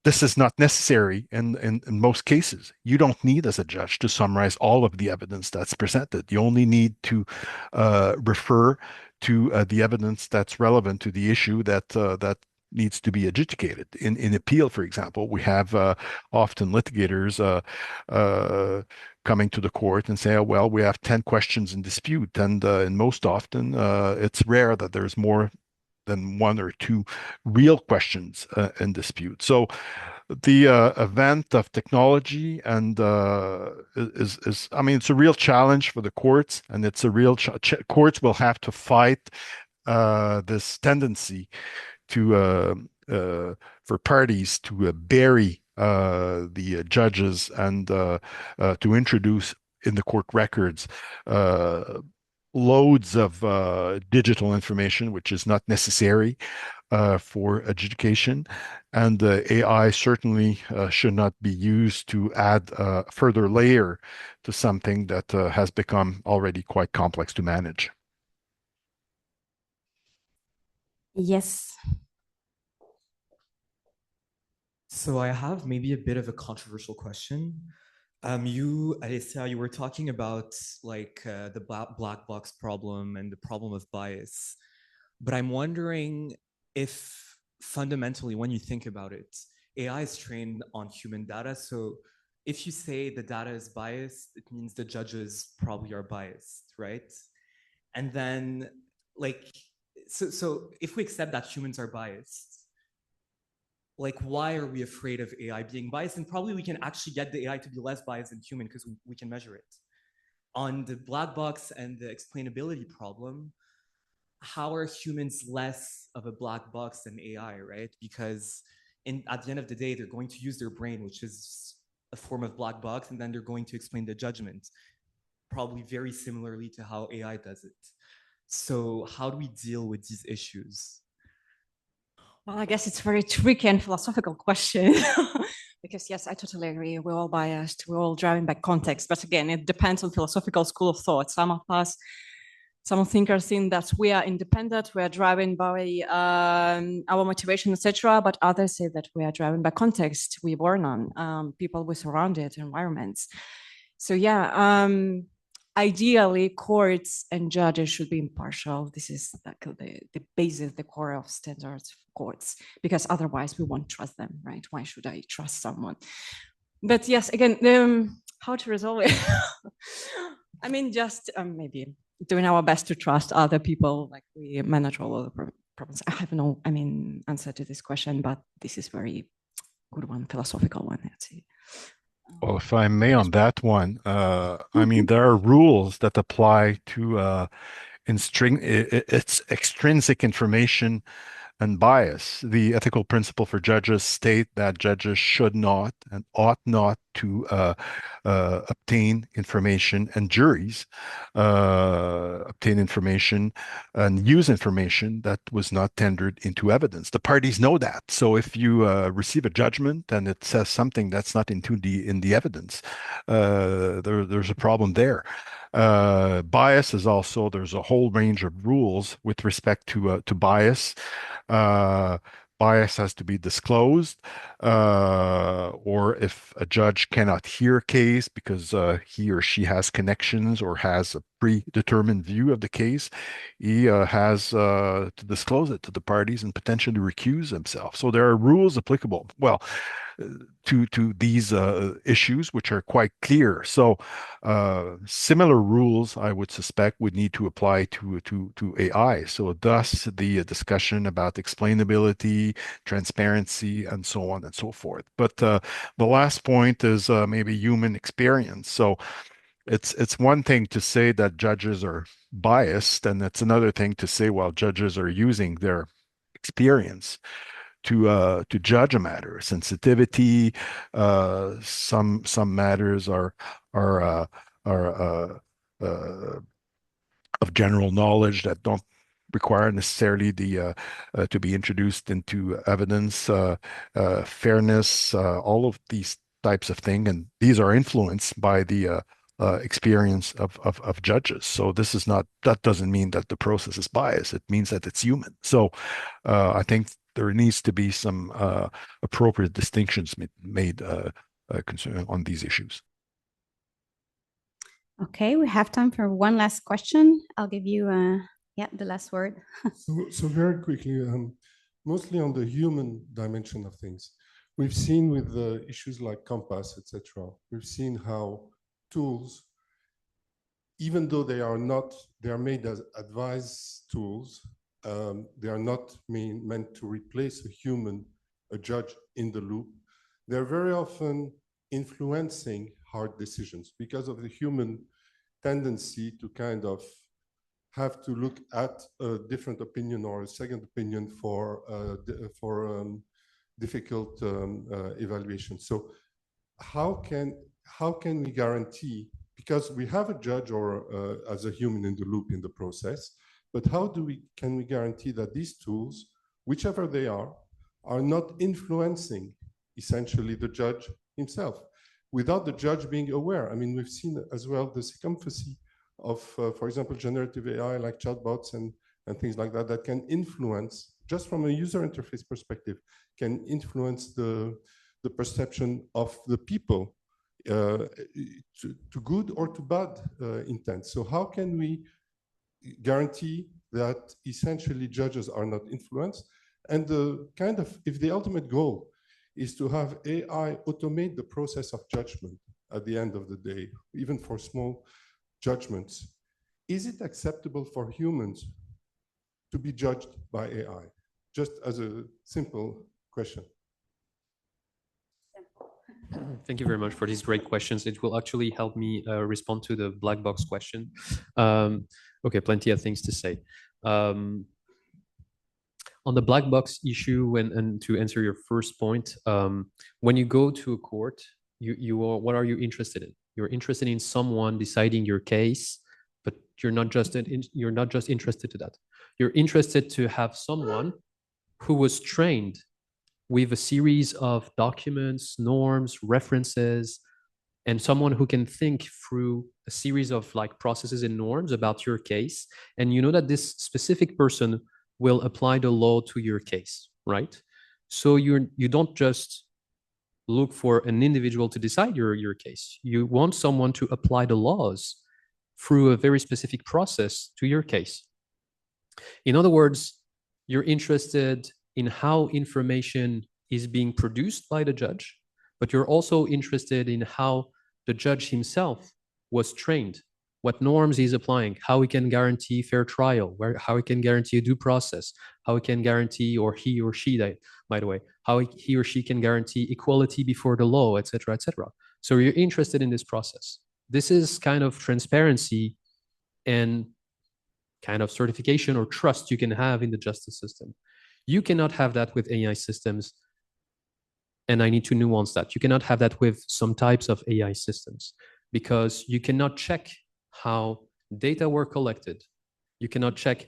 this is not necessary in most cases. You don't need, as a judge, to summarize all of the evidence that's presented. You only need to refer to the evidence that's relevant to the issue that needs to be adjudicated. In appeal, for example, we have often litigators coming to the court and say, oh, well, we have 10 questions in dispute. And most often, it's rare that there's more than one or two real questions in dispute. So the event of technology and I mean, it's a real challenge for the courts, and it's a real courts will have to fight this tendency to for parties to bury the judges and to introduce in the court records loads of digital information, which is not necessary for adjudication. And AI certainly should not be used to add a further layer to something that has become already quite complex to manage. Yes. So I have maybe a bit of a controversial question. You, Alessia, you were talking about like the black box problem and the problem of bias. But I'm wondering if fundamentally, when you think about it, AI is trained on human data. So if you say the data is biased, it means the judges probably are biased, right? And then like, so if we accept that humans are biased, like why are we afraid of AI being biased? And probably we can actually get the AI to be less biased than human because we can measure it. On the black box and the explainability problem, how are humans less of a black box than AI, right? Because at the end of the day, they're going to use their brain, which is a form of black box, and then they're going to explain the judgment, probably very similarly to how AI does it. So how do we deal with these issues? Well, I guess it's a very tricky and philosophical question. Because yes, I totally agree. We're all biased. We're all driven by context. But again, it depends on philosophical school of thought. Some thinkers think that we are independent, we are driven by our motivation, etc. But others say that we are driven by context we born on, people we surrounded, environments. So yeah, ideally, courts and judges should be impartial. This is like the basis, the core of standards of courts, because otherwise we won't trust them, right? Why should I trust someone? But yes, again, how to resolve it? I mean, just maybe doing our best to trust other people, like we manage all of the problems. I have no, answer to this question, but this is very good one, philosophical one, I'd say. Well, if I may on that one, I mean, there are rules that apply to it's extrinsic information and bias. The ethical principle for judges state that judges should not and ought not to obtain information, and juries obtain information and use information that was not tendered into evidence. The parties know that. So if you receive a judgment and it says something that's not in the evidence, there's a problem there. Bias is also, there's a whole range of rules with respect to bias. Bias has to be disclosed, or if a judge cannot hear a case because he or she has connections or has a predetermined view of the case, he has to disclose it to the parties and potentially recuse himself. So there are rules applicable. Well, to these issues, which are quite clear. So similar rules, I would suspect, would need to apply to AI. So thus the discussion about explainability, transparency, and so on and so forth. But the last point is maybe human experience. So it's one thing to say that judges are biased, and it's another thing to say, well, judges are using their experience to judge a matter. Sensitivity, some matters are of general knowledge that don't require necessarily to be introduced into evidence, fairness, all of these types of things, and these are influenced by the experience of judges. So that doesn't mean that the process is biased. It means that it's human. So I think there needs to be some appropriate distinctions made concerning on these issues. Okay, we have time for one last question. I'll give you the last word. So very quickly, mostly on the human dimension of things. We've seen with the issues like Compass, etc. We've seen how tools, even though they are made as advice tools, they are not meant to replace a judge in the loop. they're very often influencing hard decisions because of the human tendency to kind of have to look at a different opinion or a second opinion for difficult evaluation. So how can we guarantee, because we have a judge or as a human in the loop in the process, but how can we guarantee that these tools, whichever they are not influencing essentially the judge himself, without the judge being aware? I mean, we've seen as well the circumference of, for example, generative AI like chatbots and things like that, that can influence, just from a user interface perspective, can influence the perception of the people to good or to bad intent. So how can we guarantee that essentially judges are not influenced? And the kind of, if the ultimate goal is to have AI automate the process of judgment at the end of the day, even for small judgments, is it acceptable for humans to be judged by AI? Just as a simple question. Thank you very much for these great questions. It will actually help me respond to the black box question. Okay, plenty of things to say. On the black box issue, and to answer your first point, when you go to a court, what are you interested in? You're interested in someone deciding your case, but you're not just interested to that. You're interested to have someone who was trained with a series of documents, norms, references, and someone who can think through a series of like processes and norms about your case. And you know that this specific person will apply the law to your case, right? So you don't just look for an individual to decide your case. You want someone to apply the laws through a very specific process to your case. In other words, you're interested in how information is being produced by the judge, but you're also interested in how the judge himself was trained, what norms he's applying, how he can guarantee fair trial, how he can guarantee a due process, how he can guarantee, or he or she, by the way, how he or she can guarantee equality before the law, et cetera, et cetera. So you're interested in this process. This is kind of transparency and kind of certification or trust you can have in the justice system. You cannot have that with AI systems, and I need to nuance that. You cannot have that with some types of AI systems because you cannot check how data were collected. You cannot check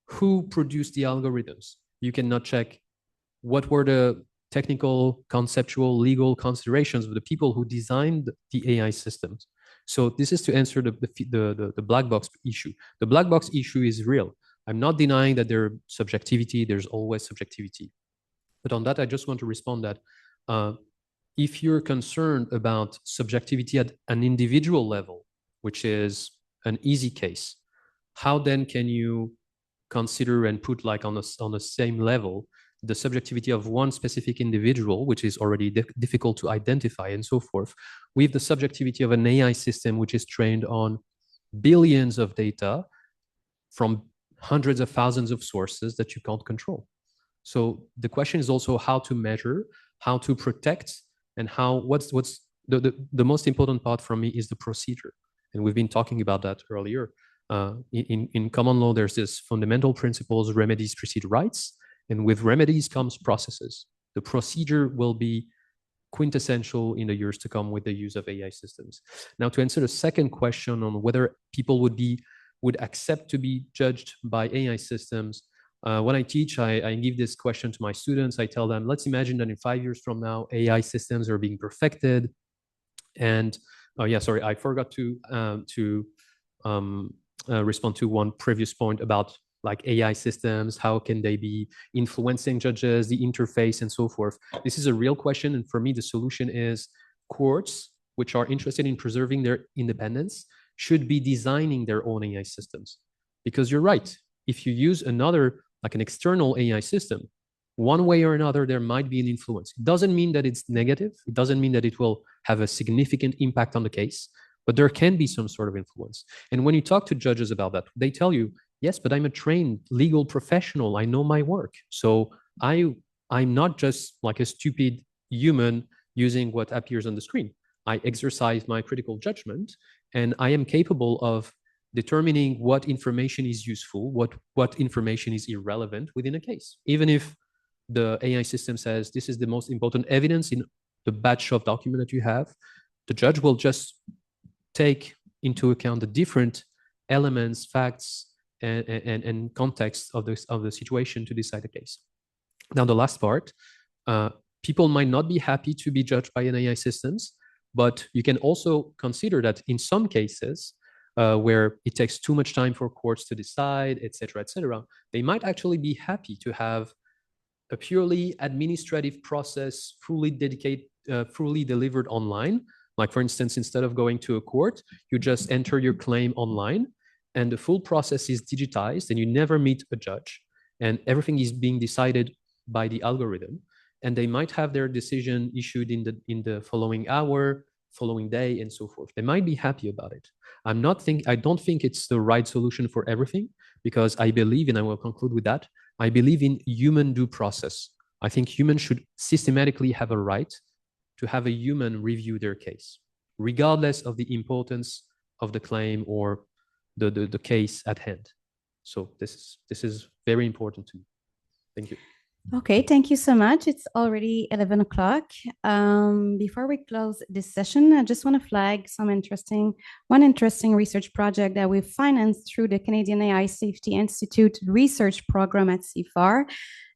who produced the algorithms. You cannot check what were the technical, conceptual, legal considerations of the people who designed the AI systems. So this is to answer the black box issue. The black box issue is real. I'm not denying that there's subjectivity, there's always subjectivity. But on that, I just want to respond that if you're concerned about subjectivity at an individual level, which is an easy case, how then can you consider and put like on the same level the subjectivity of one specific individual, which is already difficult to identify and so forth, with the subjectivity of an AI system, which is trained on billions of data from hundreds of thousands of sources that you can't control. So the question is also how to measure, how to protect, and what's the most important part for me is the procedure. And we've been talking about that earlier. In common law, there's this fundamental principles, remedies precede rights, and with remedies comes processes. The procedure will be quintessential in the years to come with the use of AI systems. Now, to answer the second question on whether people would accept to be judged by AI systems, when I teach, I give this question to my students. I tell them, let's imagine that in 5 years from now, AI systems are being perfected. And I forgot to respond to one previous point about like AI systems, how can they be influencing judges, the interface, and so forth. This is a real question. And for me, the solution is courts, which are interested in preserving their independence, should be designing their own AI systems. Because you're right, if you use like an external AI system, one way or another, there might be an influence. It doesn't mean that it's negative. It doesn't mean that it will have a significant impact on the case, but there can be some sort of influence. And when you talk to judges about that, they tell you, yes, but I'm a trained legal professional. I know my work. So I'm not just like a stupid human using what appears on the screen. I exercise my critical judgment, and I am capable of determining what information is useful, what information is irrelevant within a case. Even if the AI system says this is the most important evidence in the batch of document that you have, the judge will just take into account the different elements, facts, and context of the situation to decide the case. Now, the last part, people might not be happy to be judged by an AI systems, but you can also consider that in some cases where it takes too much time for courts to decide, et cetera, they might actually be happy to have a purely administrative process fully delivered online. Like, for instance, instead of going to a court, you just enter your claim online and the full process is digitized and you never meet a judge and everything is being decided by the algorithm. And they might have their decision issued in the following hour, following day, and so forth. They might be happy about it. I don't think it's the right solution for everything, because I believe, and I will conclude with that, I believe in human due process. I think humans should systematically have a right to have a human review their case, regardless of the importance of the claim or the case at hand. So this is very important to me. Thank you. Okay, thank you so much. It's already 11 o'clock. Before we close this session, I just want to flag one interesting research project that we've financed through the Canadian AI Safety Institute research program at CFAR.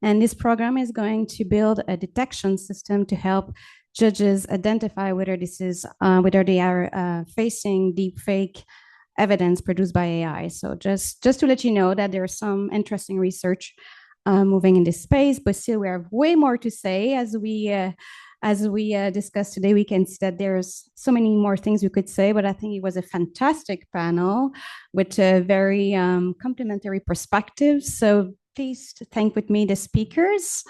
And this program is going to build a detection system to help judges identify whether they are facing deepfake evidence produced by AI. So just to let you know that there's some interesting research moving in this space, but still we have way more to say. As we discussed today, we can see that there's so many more things we could say, but I think it was a fantastic panel with a very complementary perspectives. So please thank with me the speakers.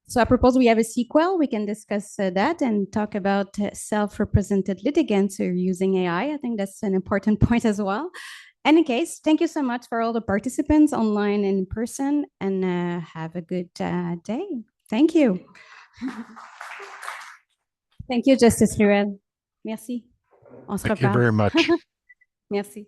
So I propose we have a sequel. We can discuss that and talk about self-represented litigants who are using AI. I think that's an important point as well. Any case, thank you so much for all the participants online and in person, and have a good day. Thank you. Thank you, Justice Ruel. Merci. On se reparle. Thank you very much. Merci.